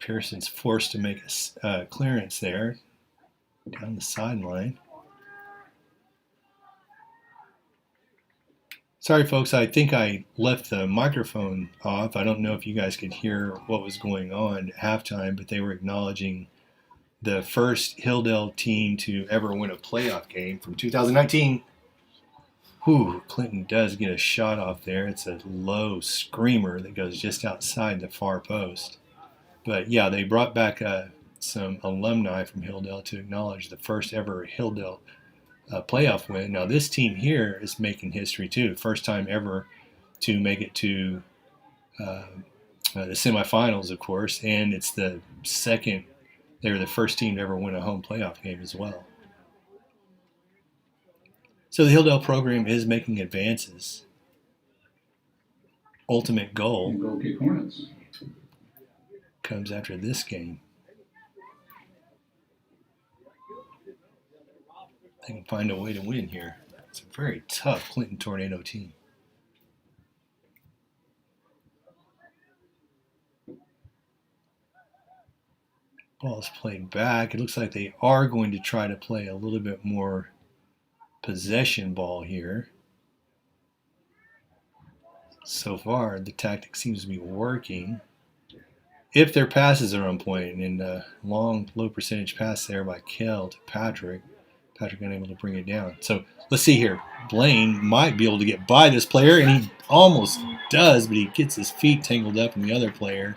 Pearson's forced to make a clearance there down the sideline. Sorry, folks, I think I left the microphone off. I don't know if you guys could hear what was going on at halftime, but they were acknowledging the first Hilldale team to ever win a playoff game from 2019. Whew, Clinton does get a shot off there. It's a low screamer that goes just outside the far post. But yeah, they brought back some alumni from Hilldale to acknowledge the first ever Hilldale playoff win. Now this team here is making history too. First time ever to make it to the semifinals, of course, and it's the second. They were the first team to ever win a home playoff game as well. So the Hilldale program is making advances. Ultimate goal And go kick Hornets. comes after this game. They can find a way to win here. It's a very tough Clinton Tornado team. Ball's played back. It looks like they are going to try to play a little bit more possession ball here. So far, the tactic seems to be working. If their passes are on point, and a long, low percentage pass there by Kell to Patrick. Patrick unable to bring it down. So let's see here. Blaine might be able to get by this player, and he almost does, but he gets his feet tangled up in the other player.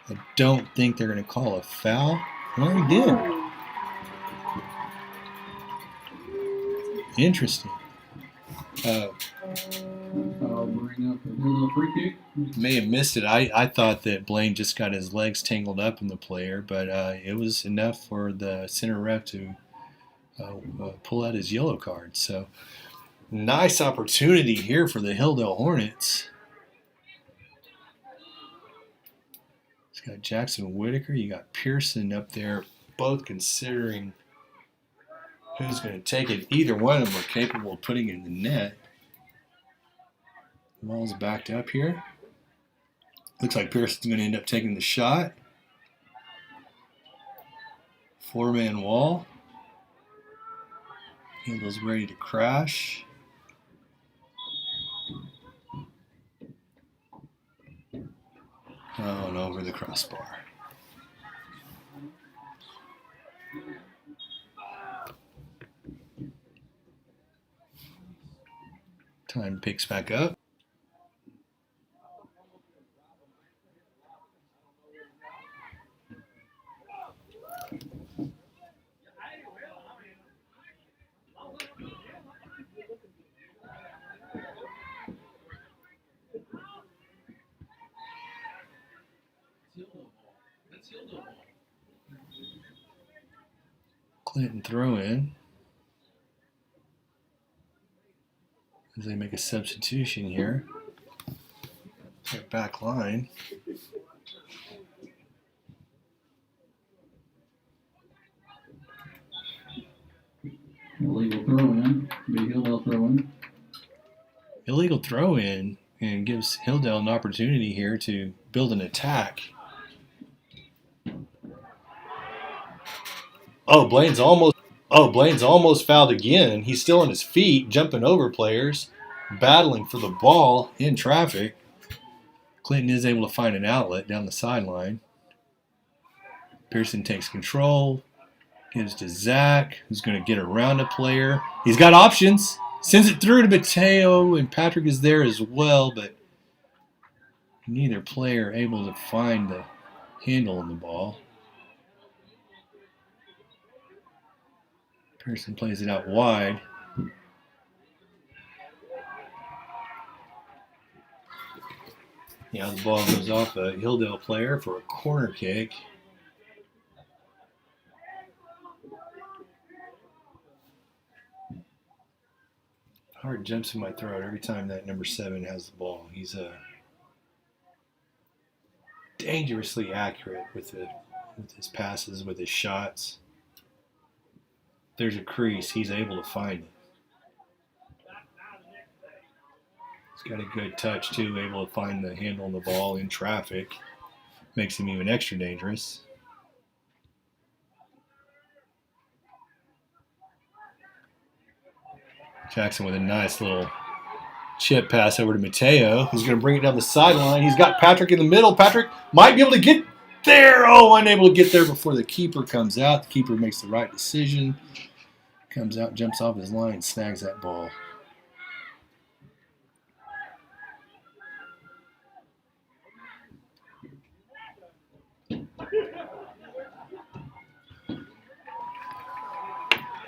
I don't think they're going to call a foul. Well, he did. Interesting. I'll bring up a little free kick. May have missed it. I thought that Blaine just got his legs tangled up in the player, but it was enough for the center ref to pull out his yellow card. So nice opportunity here for the Hilldale Hornets. It's got Jackson Whitaker. You got Pearson up there, both considering who's going to take it. Either one of them are capable of putting it in the net. The ball's backed up here. Looks like Pearson's going to end up taking the shot. Four-man wall. Hildale's ready to crash. Oh, and over the crossbar. Time picks back up. Clinton throw in as they make a substitution here. Their back line. Illegal throw in. Big Hilldale throw in. Illegal throw in and gives Hilldale an opportunity here to build an attack. Blaine's almost fouled again. He's still on his feet, jumping over players, battling for the ball in traffic. Clinton is able to find an outlet down the sideline. Pearson takes control, gives to Zach, who's going to get around a player. He's got options. Sends it through to Mateo, and Patrick is there as well, but neither player able to find the handle on the ball. Pearson plays it out wide. Yeah, the ball goes off a Hilldale player for a corner kick. Heart jumps in my throat every time that number 7 has the ball. He's a dangerously accurate with his passes, with his shots. There's a crease, he's able to find it. He's got a good touch too, able to find the handle on the ball in traffic. Makes him even extra dangerous. Jackson with a nice little chip pass over to Mateo, who's going to bring it down the sideline. He's got Patrick in the middle. Patrick might be able to get there. Oh, unable to get there before the keeper comes out. The keeper makes the right decision. Comes out, jumps off his line, and snags that ball.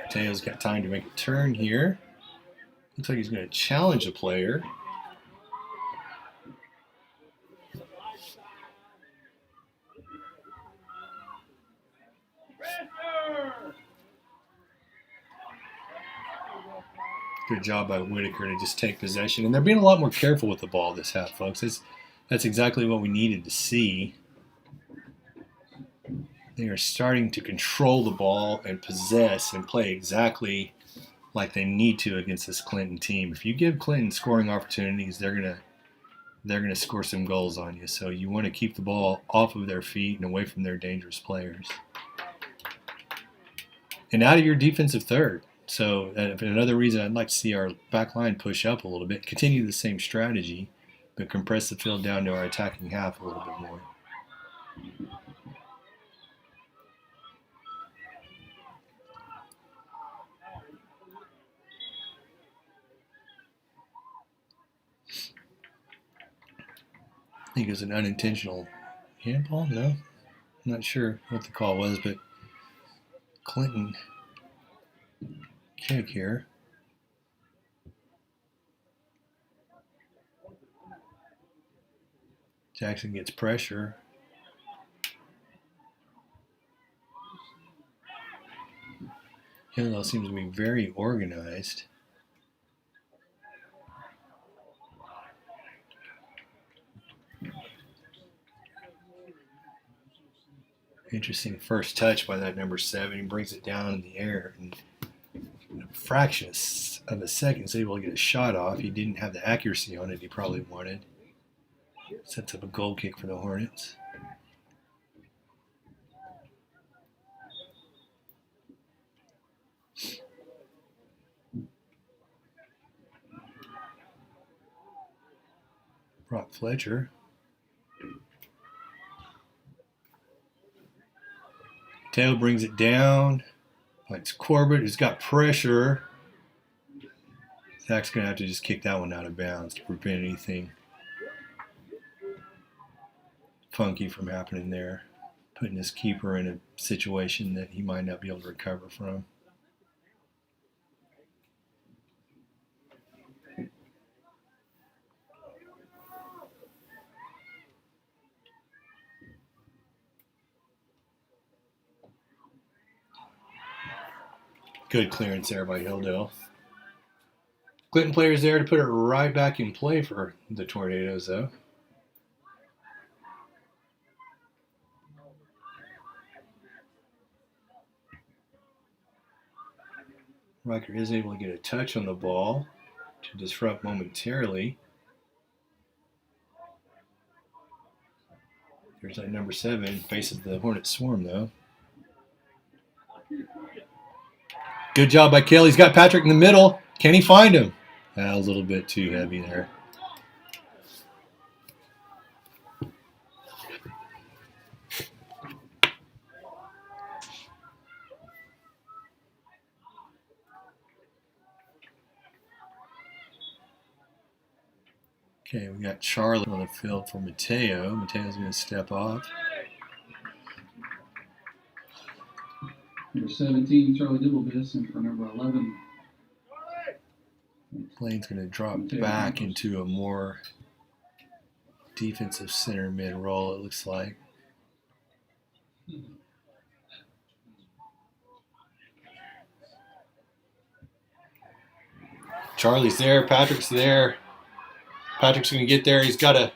Mateo's got time to make a turn here. Looks like he's going to challenge a player. Good job by Whitaker to just take possession. And they're being a lot more careful with the ball this half, folks. That's exactly what we needed to see. They are starting to control the ball and possess and play exactly like they need to against this Clinton team. If you give Clinton scoring opportunities, they're gonna score some goals on you. So you want to keep the ball off of their feet and away from their dangerous players. And out of your defensive third. So another reason I'd like to see our back line push up a little bit, continue the same strategy, but compress the field down to our attacking half a little bit more. I think it was an unintentional handball. No, I'm not sure what the call was, but Clinton kick here. Jackson gets pressure. Hilldale seems to be very organized. Interesting first touch by that number 7. He brings it down in the air. And in a fraction of a second, he's able to get a shot off. He didn't have the accuracy on it he probably wanted. Sets up a goal kick for the Hornets. Brock Fletcher. Tail brings it down. Finds Corbett, who's got pressure. Zach's going to have to just kick that one out of bounds to prevent anything funky from happening there. Putting his keeper in a situation that he might not be able to recover from. Good clearance there by Hilldale. Clinton players there to put it right back in play for the Tornadoes, though. Riker is able to get a touch on the ball to disrupt momentarily. There's that number 7, faces the Hornet Swarm, though. Good job by Kelly. He's got Patrick in the middle. Can he find him? A little bit too heavy there. Okay, we got Charlie on the field for Mateo. Mateo's going to step off. Number 17, Charlie Dibblebiss, and for number 11. Lane's going to drop back into a more defensive center mid role, it looks like. Charlie's there. Patrick's there. Patrick's going to get there. He's got to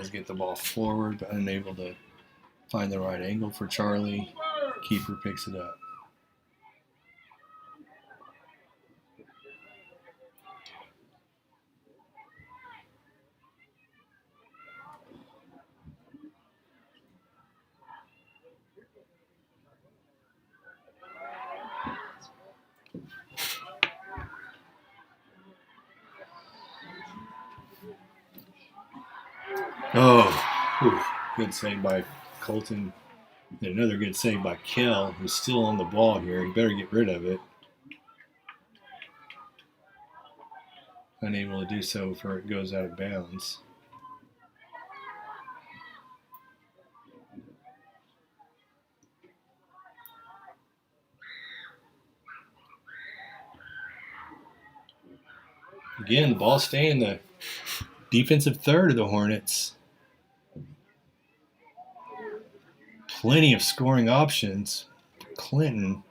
does get the ball forward, but unable to find the right angle for Charlie. Keeper picks it up. Oh, good save by Colton. And another good save by Kell, who's still on the ball here. He better get rid of it. Unable to do so before it goes out of bounds. Again, the ball staying in the defensive third of the Hornets. Plenty of scoring options. Clinton.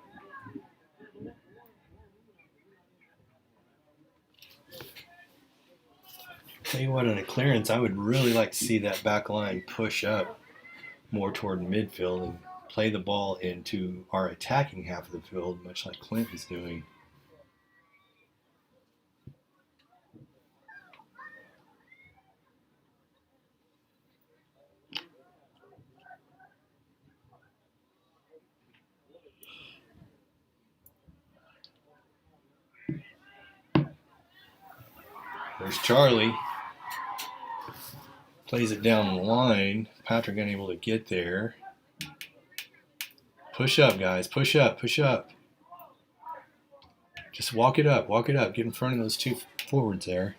Tell you what, on a clearance, I would really like to see that back line push up more toward midfield and play the ball into our attacking half of the field, much like Clinton's doing. There's Charlie. Plays it down the line. Patrick unable to get there. Push up, guys. Push up. Push up. Just walk it up. Walk it up. Get in front of those two forwards there.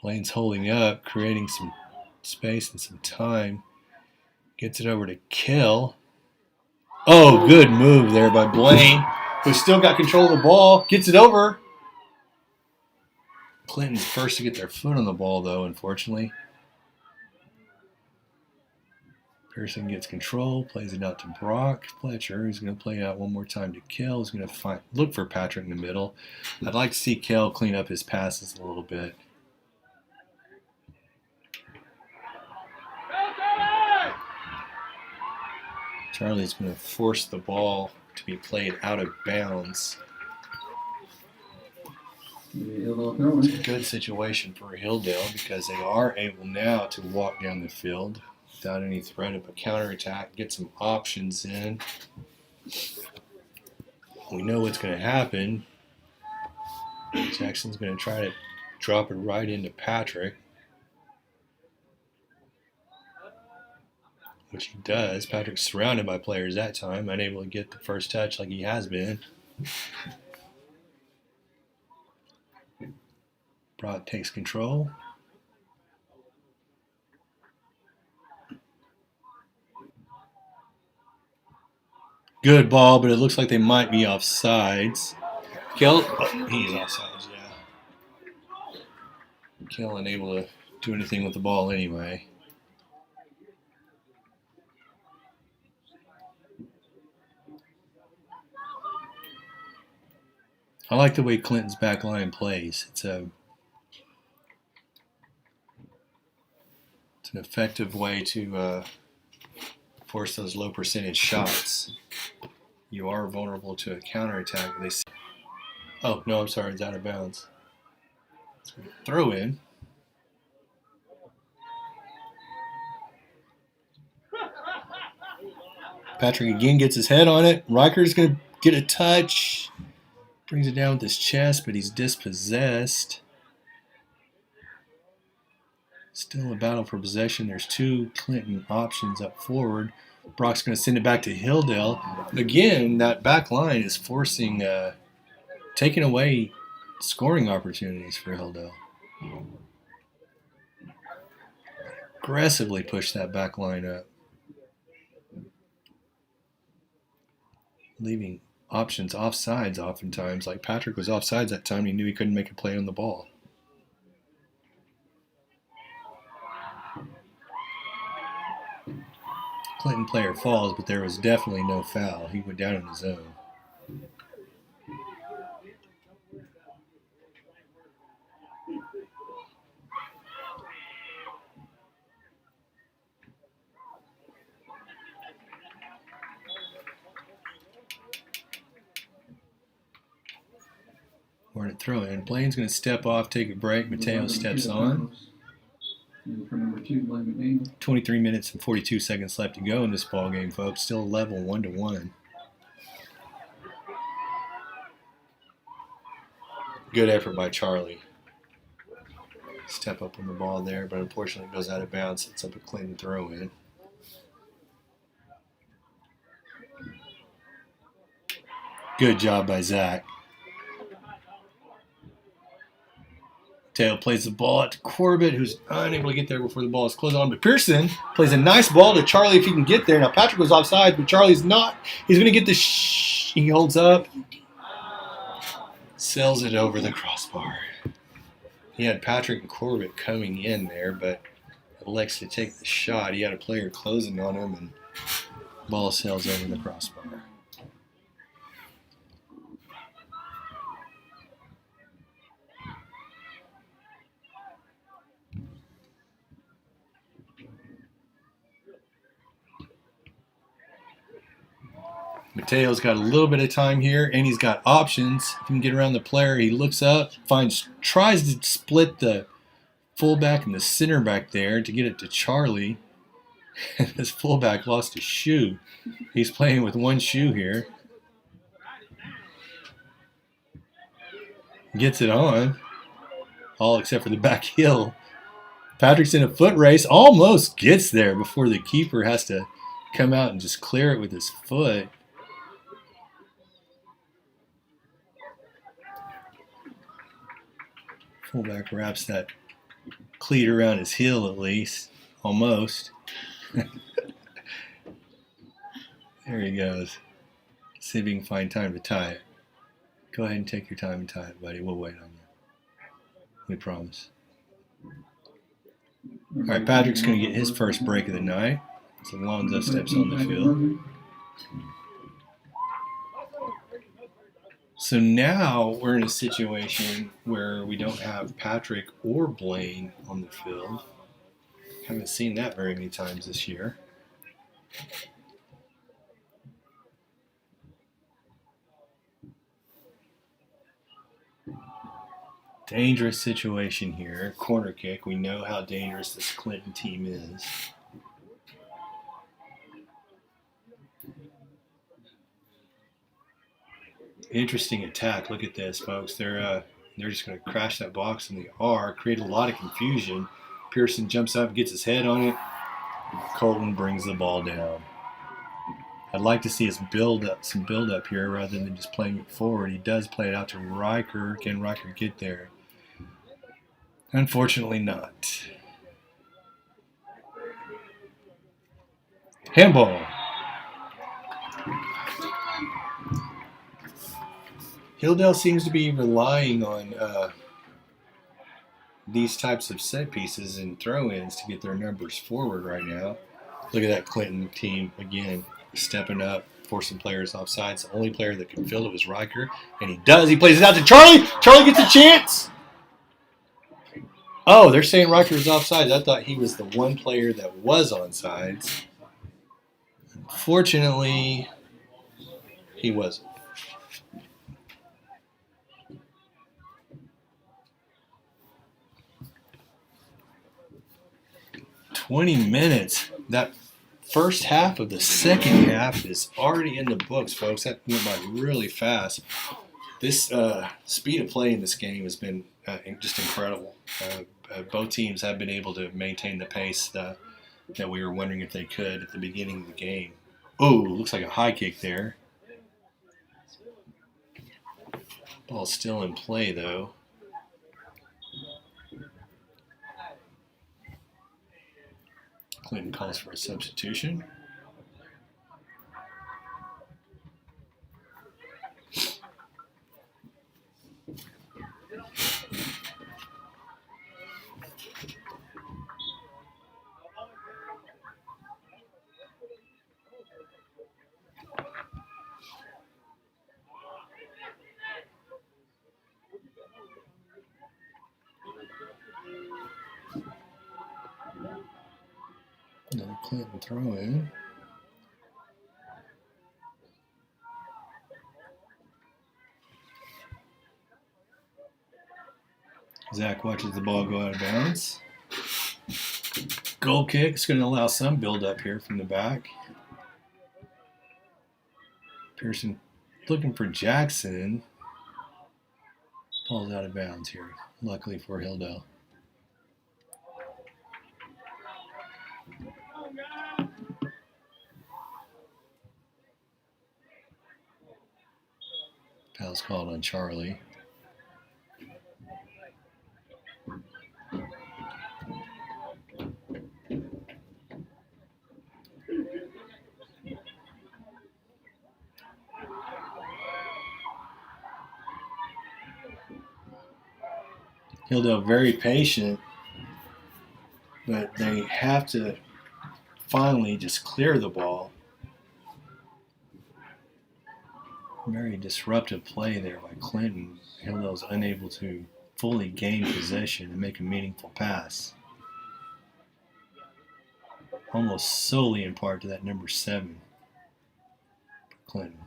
Lane's holding up, creating some space and some time. Gets it over to Kill. Oh, good move there by Blaine, who still got control of the ball. Gets it over. Clinton's first to get their foot on the ball, though, unfortunately. Pearson gets control, plays it out to Brock Fletcher. He's going to play it out one more time to Kell. He's going to look for Patrick in the middle. I'd like to see Kell clean up his passes a little bit. Charlie's going to force the ball to be played out of bounds. It's a good situation for Hilldale because they are able now to walk down the field without any threat of a counterattack, get some options in. We know what's going to happen. Jackson's going to try to drop it right into Patrick, which he does. Patrick's surrounded by players that time, unable to get the first touch like he has been. Brock takes control. Good ball, but it looks like they might be offsides. Kell, he's offsides, yeah. Kell unable to do anything with the ball anyway. I like the way Clinton's back line plays. It's an effective way to force those low percentage shots. You are vulnerable to a counterattack. Oh, no, I'm sorry. It's out of bounds. Throw in. Patrick again gets his head on it. Riker's going to get a touch. Brings it down with his chest, but he's dispossessed. Still a battle for possession. There's two Clinton options up forward. Brock's going to send it back to Hilldale. Again, that back line is forcing, taking away scoring opportunities for Hilldale. Aggressively push that back line up. Leaving options offsides oftentimes. Like Patrick was offsides that time. He knew he couldn't make a play on the ball. Clinton player falls, but there was definitely no foul. He went down in the zone. We're going to throw in. Blaine's going to step off, take a break. Mateo steps on. And for number 2, Blaine McDaniel. 23 minutes and 42 seconds left to go in this ball game, folks. Still level 1-1. Good effort by Charlie. Step up on the ball there, but unfortunately it goes out of bounds. It's up a Clinton throw in. Good job by Zach. Tail plays the ball out to Corbett, who's unable to get there before the ball is closed on. But Pearson plays a nice ball to Charlie if he can get there. Now Patrick was offside, but Charlie's not. He's going to get the he holds up. Sails it over the crossbar. He had Patrick and Corbett coming in there, but elects to take the shot. He had a player closing on him, and ball sails over the crossbar. Mateo's got a little bit of time here, and he's got options. If he can get around the player, he looks up, tries to split the fullback and the center back there to get it to Charlie. And this fullback lost his shoe. He's playing with one shoe here. Gets it on, all except for the back heel. Patrick's in a foot race, almost gets there before the keeper has to come out and just clear it with his foot. Fullback wraps that cleat around his heel at least. Almost. There he goes. See if he can find time to tie it. Go ahead and take your time and tie it, buddy. We'll wait on you. We promise. All right, Patrick's going to get his first break of the night. So Alonzo steps on the field. So now we're in a situation where we don't have Patrick or Blaine on the field. Haven't seen that very many times this year. Dangerous situation here. Corner kick. We know how dangerous this Clinton team is. Interesting attack. Look at this, folks. They're just going to crash that box in the R, create a lot of confusion. Pearson jumps up, gets his head on it. Colton brings the ball down. I'd like to see us some build up here rather than just playing it forward. He does play it out to Riker. Can Riker get there? Unfortunately not. Handball. Hilldale seems to be relying on these types of set pieces and throw-ins to get their numbers forward right now. Look at that Clinton team again, stepping up, forcing players off sides. The only player that can fill it was Riker, and he does. He plays it out to Charlie. Charlie gets a chance. Oh, they're saying Riker was offsides. I thought he was the one player that was on sides. Unfortunately, he wasn't. 20 minutes. That first half of the second half is already in the books, folks. That went by really fast. This speed of play in this game has been just incredible. Both teams have been able to maintain the pace that we were wondering if they could at the beginning of the game. Oh, looks like a high kick there. Ball's still in play, though. Clinton calls for a substitution. Another Clinton throw in. Zach watches the ball go out of bounds. Goal kick is going to allow some build up here from the back. Pearson looking for Jackson. Ball's out of bounds here, luckily for Hilldale. Foul's called on Charlie. Hilldale very patient, but they have to finally just clear the ball. Very disruptive play there by Clinton. Hilldale's unable to fully gain possession and make a meaningful pass. Almost solely in part to that number 7, Clinton.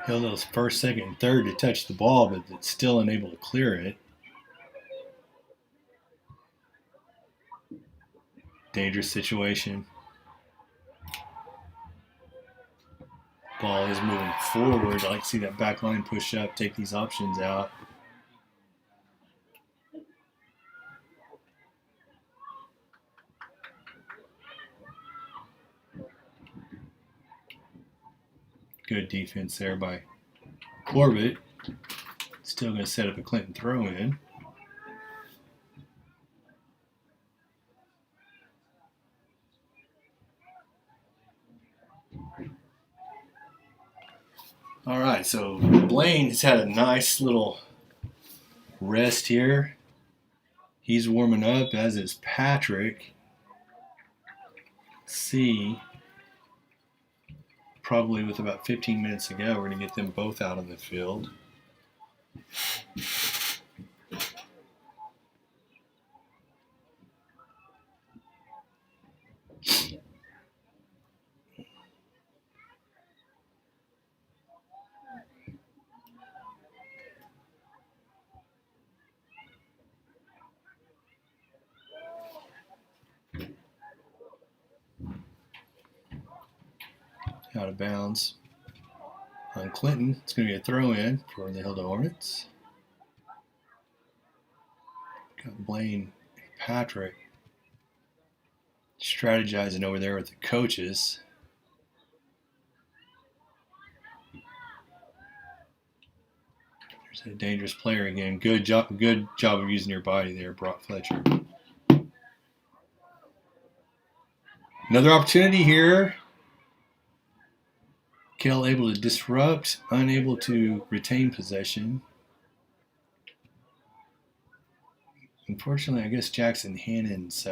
Hilldale's first, second, and third to touch the ball, but it's still unable to clear it. Dangerous situation. Ball is moving forward. I like to see that back line push up, take these options out. Good defense there by Corbett. Still going to set up a Clinton throw-in. All right, so Blaine has had a nice little rest here. He's warming up, as is Patrick. See, probably with about 15 minutes to go, we're going to get them both out on the field. Out of bounds on Clinton. It's going to be a throw-in for the Hilldale Hornets. Got Blaine and Patrick strategizing over there with the coaches. There's a dangerous player again. Good job of using your body there, Brock Fletcher. Another opportunity here. Kell able to disrupt, unable to retain possession. Unfortunately, I guess Jackson Hannon's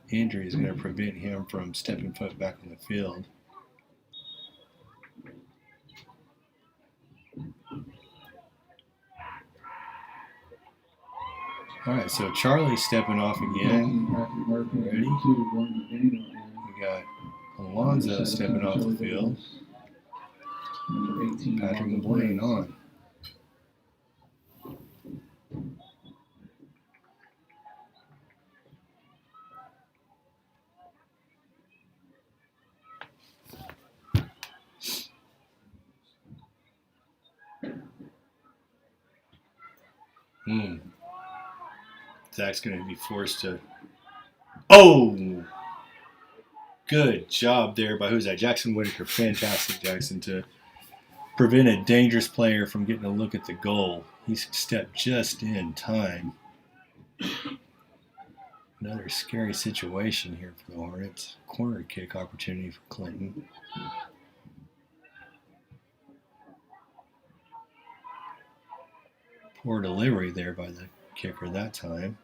injury is going to prevent him from stepping foot back on the field. All right, so Charlie's stepping off again. Ready? We got Alonzo stepping off the field. Patrick and Blaine on. Zach's going to be forced to... Oh! Good job there by who's that? Jackson Whitaker. Fantastic, Jackson, to prevent a dangerous player from getting a look at the goal. He stepped just in time. Another scary situation here for the Hornets. Corner kick opportunity for Clinton. Poor delivery there by the kicker that time.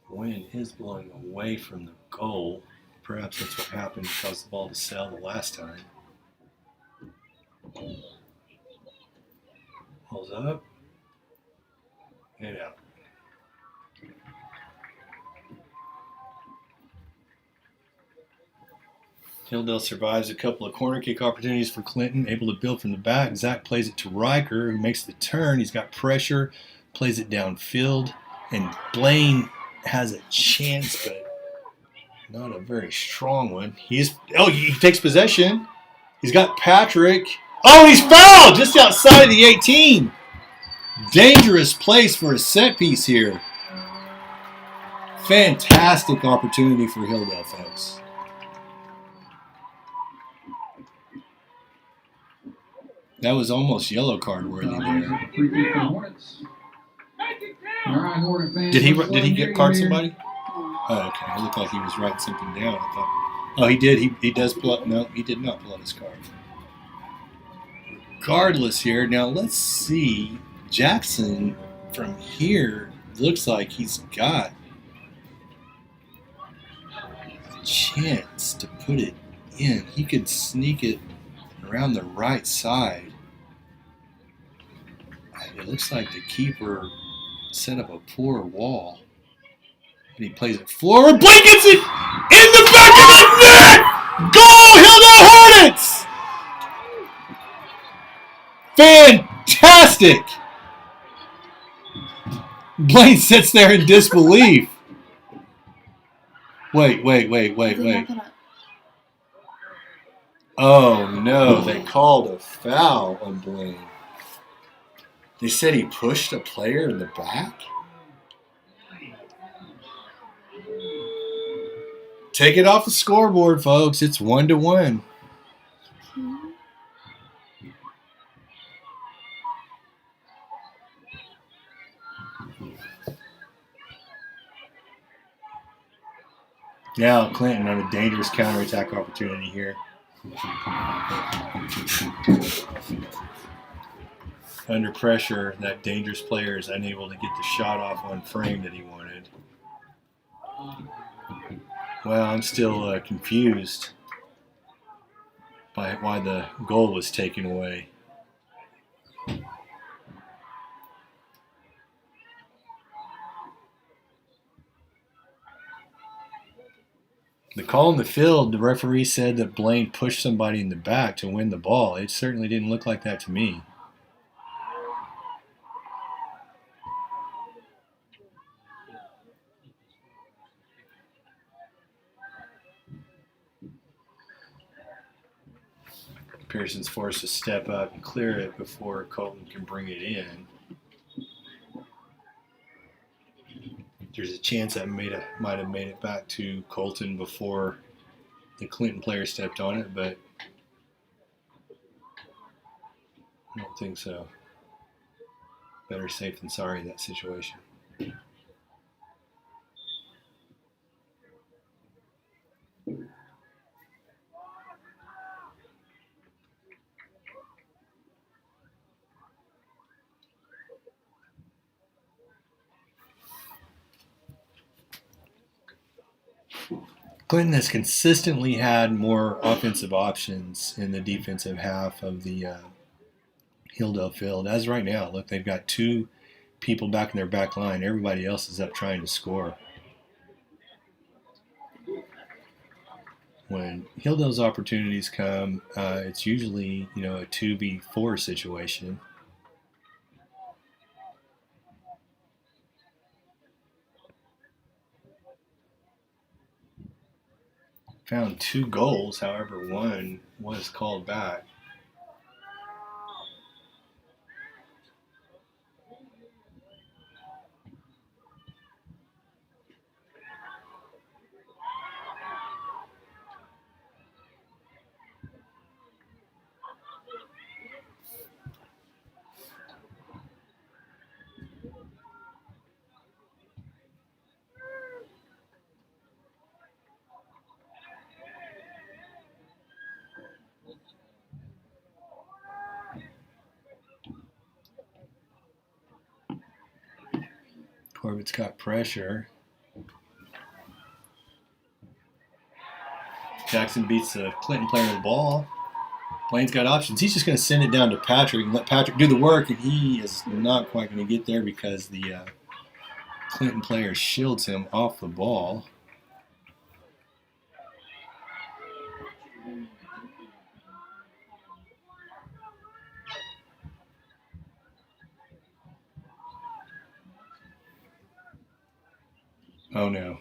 The wind is blowing away from the goal. Perhaps that's what happened, caused the ball to sail the last time. Pulls up. And out. Hilldale survives a couple of corner kick opportunities for Clinton, able to build from the back. Zach plays it to Riker, who makes the turn. He's got pressure, plays it downfield, and Blaine has a chance, but not a very strong one. He takes possession. He's got Patrick. Oh, he's fouled just outside of the 18. Dangerous place for a set piece here. Fantastic opportunity for Hilldale, folks. That was almost yellow card worthy there. Free kick for the Hornets. All right, Hornet fans. Did he get card somebody? Oh, okay. It looked like he was writing something down. I thought. Oh, he did. He does pull up. No, he did not pull up his card. Regardless here. Now let's see. Jackson from here looks like he's got a chance to put it in. He could sneak it around the right side. It looks like the keeper set up a poor wall. And he plays it forward. Blake gets it in the back of the net! Goal, Hilldale Hornets! Fantastic! Blaine sits there in disbelief. Wait. Oh no, they called a foul on Blaine. They said he pushed a player in the back? Take it off the scoreboard, folks. It's 1-1. Now Clinton on a dangerous counterattack opportunity here. Under pressure, that dangerous player is unable to get the shot off on frame that he wanted. Well, I'm still confused by why the goal was taken away. The call in the field, the referee said that Blaine pushed somebody in the back to win the ball. It certainly didn't look like that to me. Pearson's forced to step up and clear it before Colton can bring it in. There's a chance that might have made it back to Colton before the Clinton player stepped on it, but I don't think so. Better safe than sorry in that situation. Clinton has consistently had more offensive options in the defensive half of the Hilldale field. As right now, look, they've got two people back in their back line. Everybody else is up trying to score. When Hilldale's opportunities come, it's usually a 2v4 situation. Found 2 goals, however, one was called back. Corbett's got pressure. Jackson beats the Clinton player of the ball. Blaine's got options. He's just going to send it down to Patrick and let Patrick do the work, and he is not quite going to get there because the Clinton player shields him off the ball. Oh no.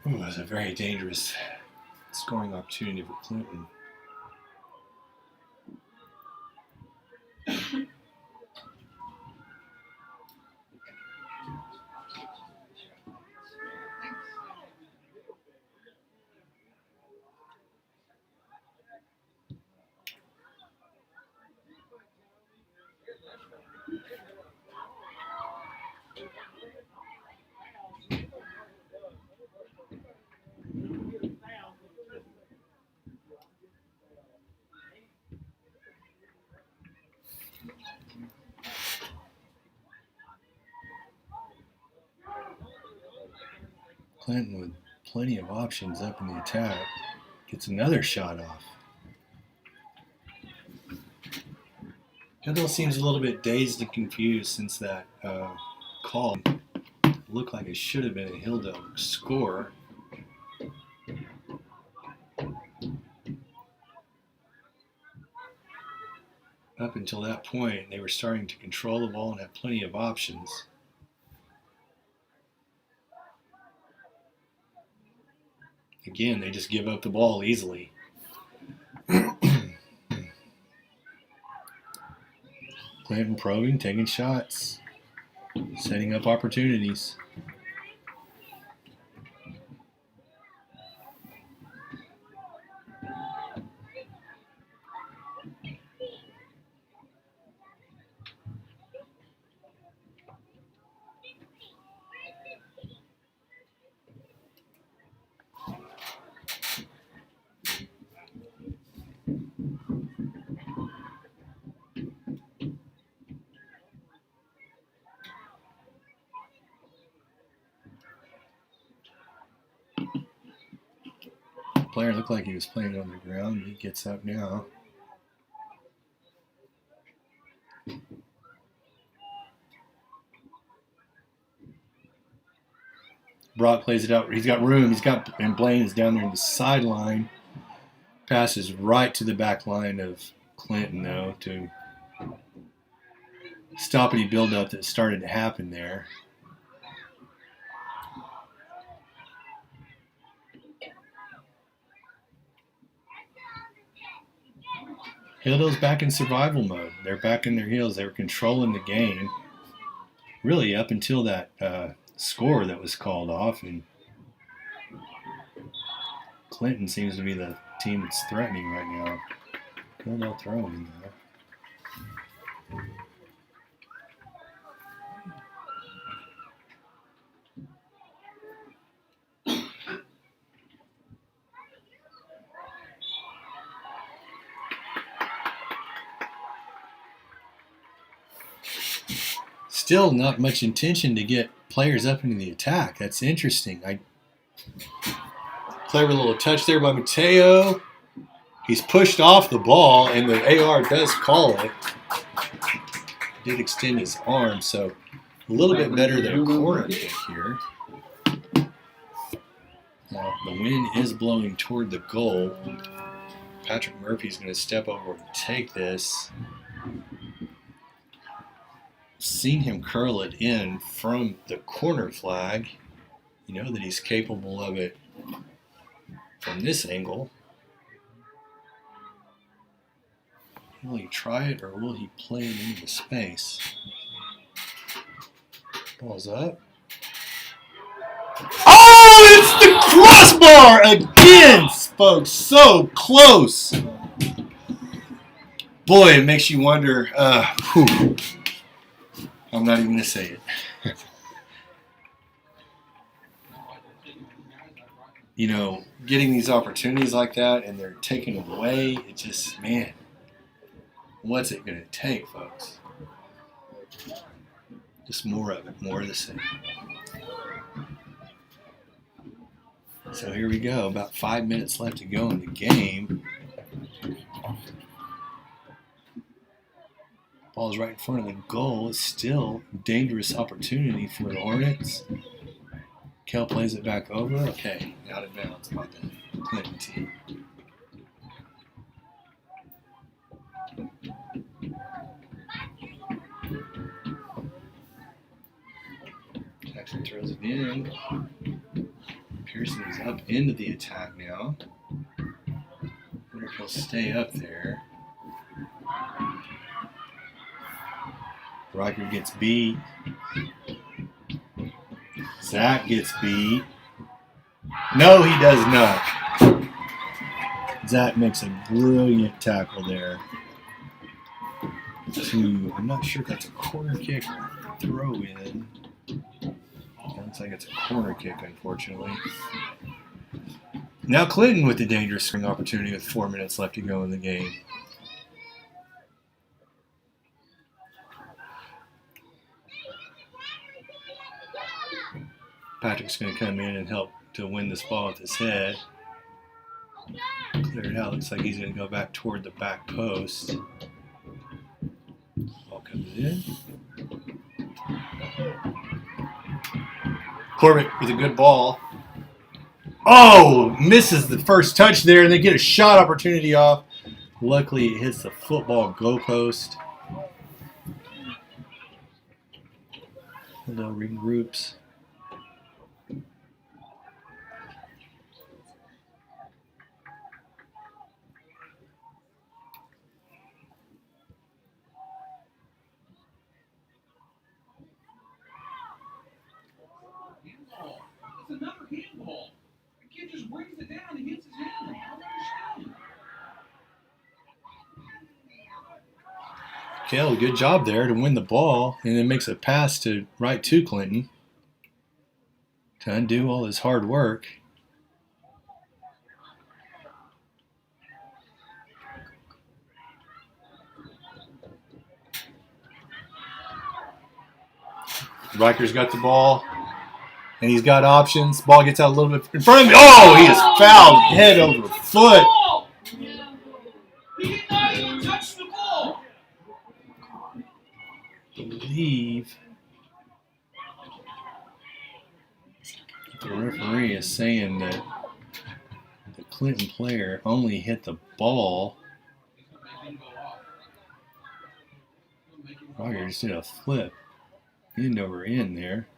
Ooh, that's a very dangerous scoring opportunity for Clinton. Clinton with plenty of options up in the attack gets another shot off. Hilldale seems a little bit dazed and confused since that call. It looked like it should have been a Hilldale score. Up until that point, they were starting to control the ball and have plenty of options. Again, they just give up the ball easily. Clinton probing, taking shots, setting up opportunities. Player looked like he was playing on the ground. He gets up now. Brock plays it out. He's got room. And Blaine is down there in the sideline. Passes right to the back line of Clinton, though, to stop any buildup that started to happen there. Hilldale's back in survival mode. They're back in their heels. They were controlling the game, really up until that score that was called off. And Clinton seems to be the team that's threatening right now. Hilldale throwing, though. Still not much intention to get players up into the attack. That's interesting. Clever little touch there by Mateo. He's pushed off the ball, and the AR does call it. He did extend his arm, so a little bit better than a corner kick here. Now, the wind is blowing toward the goal. Patrick Murphy's going to step over and take this. Seen him curl it in from the corner flag. You know that he's capable of it from this angle. Will he try it or will he play it into space? Ball's up. Oh, it's the crossbar again, folks. So close. Boy, it makes you wonder. I'm not even going to say it. You know, getting these opportunities like that and they're taken away, it just, man, what's it going to take, folks? Just more of it, more of the same. So here we go. About 5 minutes left to go in the game. Ball's right in front of the goal. It's still a dangerous opportunity for the Hornets. Kel plays it back over. Okay, out of bounds by the Clinton team. Jackson throws it in. Pearson is up into the attack now. Wonder if he'll stay up there. Riker gets beat. Zach gets beat. No, he does not. Zach makes a brilliant tackle there. I'm not sure if that's a corner kick or throw in. Looks like it's a corner kick, unfortunately. Now Clinton with the dangerous swing opportunity with 4 minutes left to go in the game. Patrick's going to come in and help to win this ball with his head. Clear it out. Looks like he's going to go back toward the back post. Ball comes in. Corbett with a good ball. Oh, misses the first touch there, and they get a shot opportunity off. Luckily, it hits the football goalpost. Hilldale regroups. It's another handball. The kid just brings it down and hits his hand. I don't understand. Kel, good job there to win the ball, and then makes a pass to right to Clinton to undo all his hard work. Riker's got the ball, and he's got options. Ball gets out a little bit in front of him. Oh, he is fouled head over foot. He did not even touch the ball. I believe the referee is saying that the Clinton player only hit the ball. Riker just did a flip end over end there.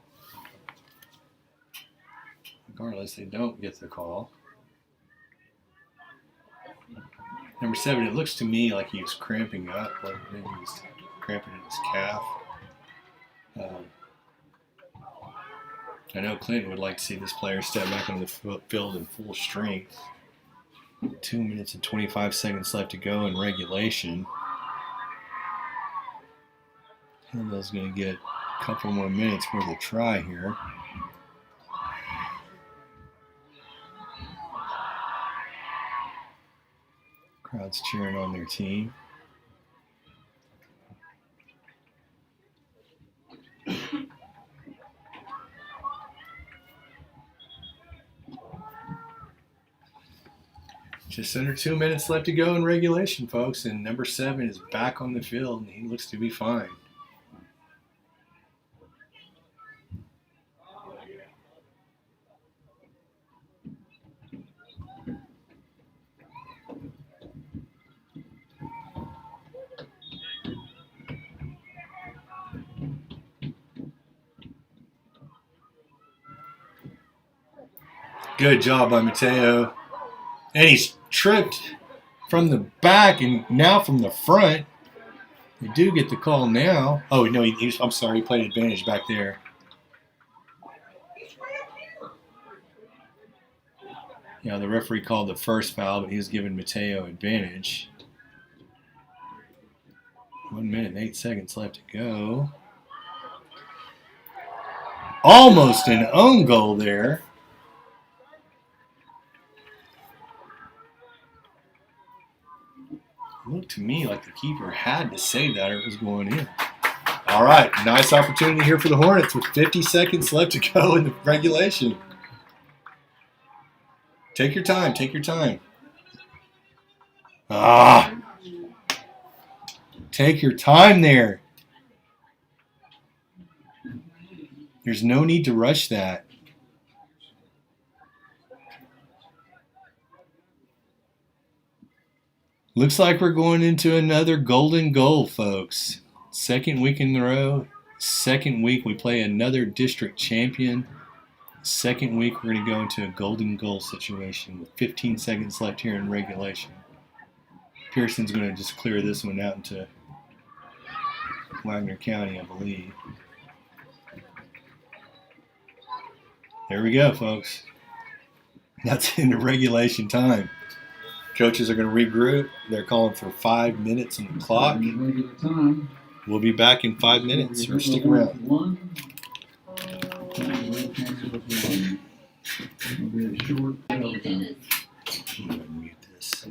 Regardless, they don't get the call. Number 7, it looks to me like he was cramping up, like maybe he was cramping in his calf. I know Clinton would like to see this player step back on the field in full strength. 2 minutes and 25 seconds left to go in regulation. Hilldale's going to get a couple more minutes for the try here. Crowd's cheering on their team. Just under 2 minutes left to go in regulation, folks, and number 7 is back on the field, and he looks to be fine. Good job by Mateo. And he's tripped from the back and now from the front. They do get the call now. Oh, no, I'm sorry. He played advantage back there. Yeah, the referee called the first foul, but he was giving Mateo advantage. 1 minute and 8 seconds left to go. Almost an own goal there. Looked to me like the keeper had to save that or it was going in. All right, nice opportunity here for the Hornets with 50 seconds left to go in the regulation. Take your time. Take your time. Ah, take your time there. There's no need to rush that. Looks like we're going into another golden goal, folks. Second week in a row. Second week we play another district champion. Second week we're going to go into a golden goal situation with 15 seconds left here in regulation. Pearson's going to just clear this one out into Wagner County, I believe. There we go, folks. That's into regulation time. Coaches are going to regroup. They're calling for 5 minutes on the clock. Regular time. We'll be back in 5 minutes, or stick around. It'll be a short overtime. I'm going to mute this.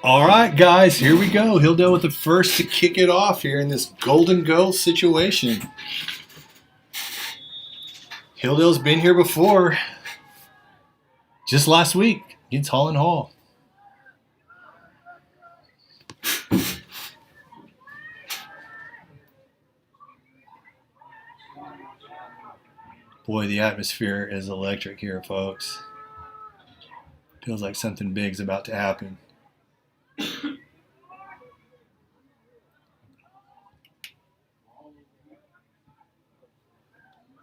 All right, guys, here we go. Hilldale with the first to kick it off here in this golden goal situation. Hilldale's been here before, just last week against Holland Hall. Boy, the atmosphere is electric here, folks. Feels like something big's about to happen.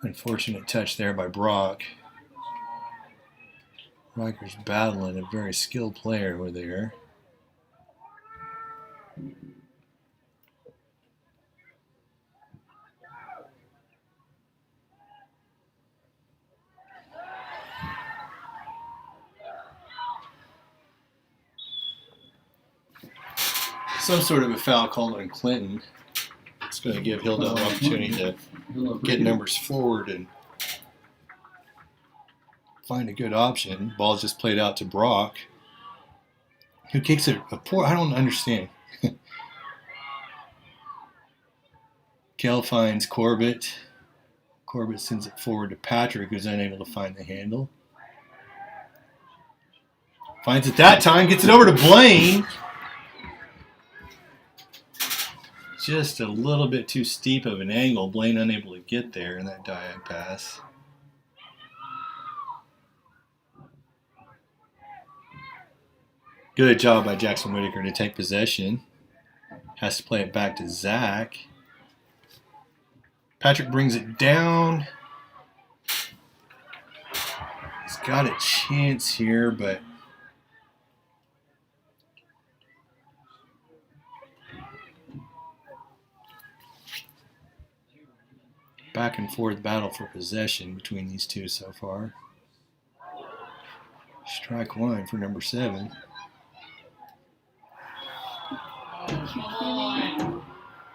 Unfortunate touch there by Brock. Riker's battling a very skilled player over there. Some sort of a foul called on Clinton. It's going to give Hilldale an opportunity to get numbers forward and find a good option. Ball's just played out to Brock, who kicks it a poor. I don't understand. Kell finds Corbett. Corbett sends it forward to Patrick, who's unable to find the handle. Finds it that time, gets it over to Blaine. Just a little bit too steep of an angle. Blaine unable to get there in that diag pass. Good job by Jackson Whitaker to take possession. Has to play it back to Zach. Patrick brings it down. He's got a chance here, but back and forth battle for possession between these two so far. Strike one for number 7.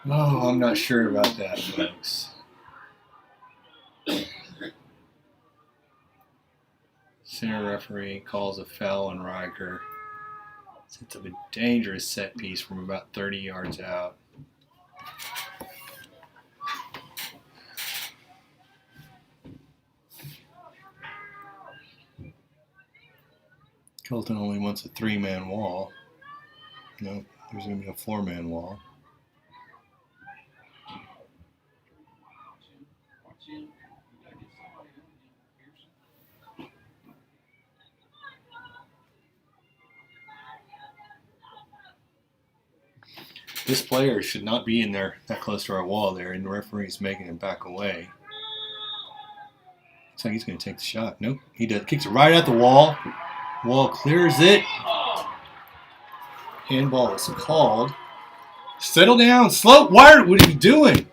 Oh, I'm not sure about that, folks. Center referee calls a foul on Riker. Sets up a dangerous set piece from about 30 yards out. Colton only wants a 3-man wall. No, there's going to be a 4-man wall. This player should not be in there that close to our wall there, and the referee's making him back away. Looks like he's going to take the shot. Nope, he does. Kicks it right at the wall. Wall clears it. Handball is called. Settle down. Slow. What are you doing?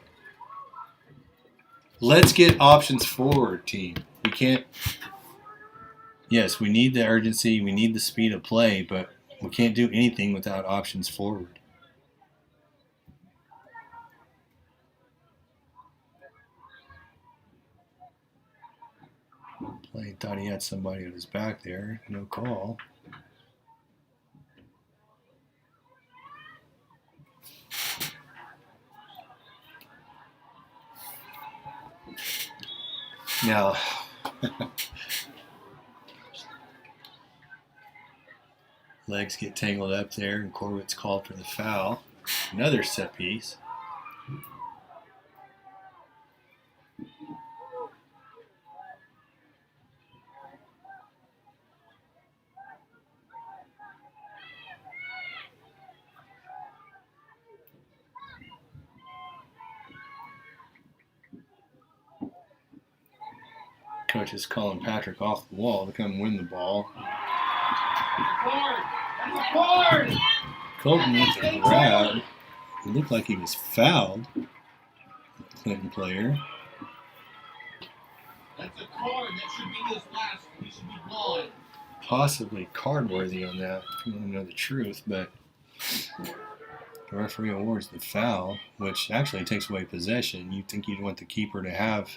Let's get options forward, team. We can't. Yes, we need the urgency. We need the speed of play, but we can't do anything without options forward. Play thought he had somebody on his back there. No call. Now, legs get tangled up there, and Corbett's called for the foul. Another set piece. Coach is calling Patrick off the wall to come win the ball. Colton with a grab. It looked like he was fouled. Clinton player. That's a card. That should be his last one. He should be gone. Possibly card worthy on that, if you want to know the truth, but the referee awards the foul, which actually takes away possession. You'd think you'd want the keeper to have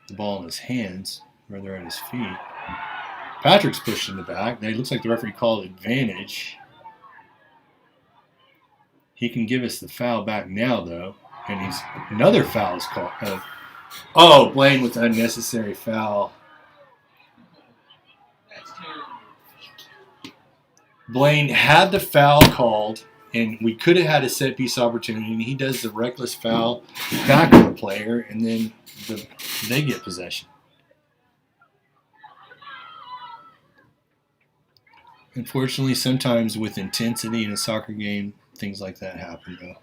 the ball in his hands rather at his feet. Patrick's pushed in the back. It looks like the referee called advantage. He can give us the foul back now, though. And another foul is called. Blaine with unnecessary foul. That's terrible. Blaine had the foul called, and we could have had a set piece opportunity, and he does the reckless foul back on the player, and then they get possession. Unfortunately, sometimes with intensity in a soccer game, things like that happen, though.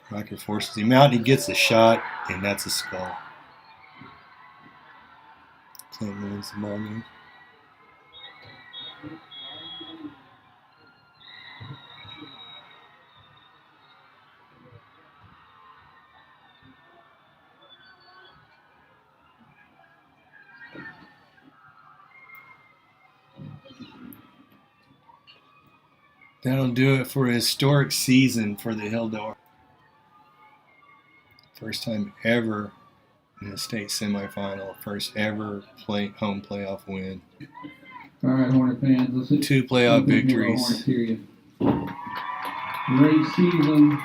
Riker forces him out. He gets the shot, and that's a skull. Clinton wins the ball game. That'll do it for a historic season for the Hilldale. First time ever in the state semifinal. First ever home playoff win. All right, Hornet fans. Let's 2 playoff victories. Great season.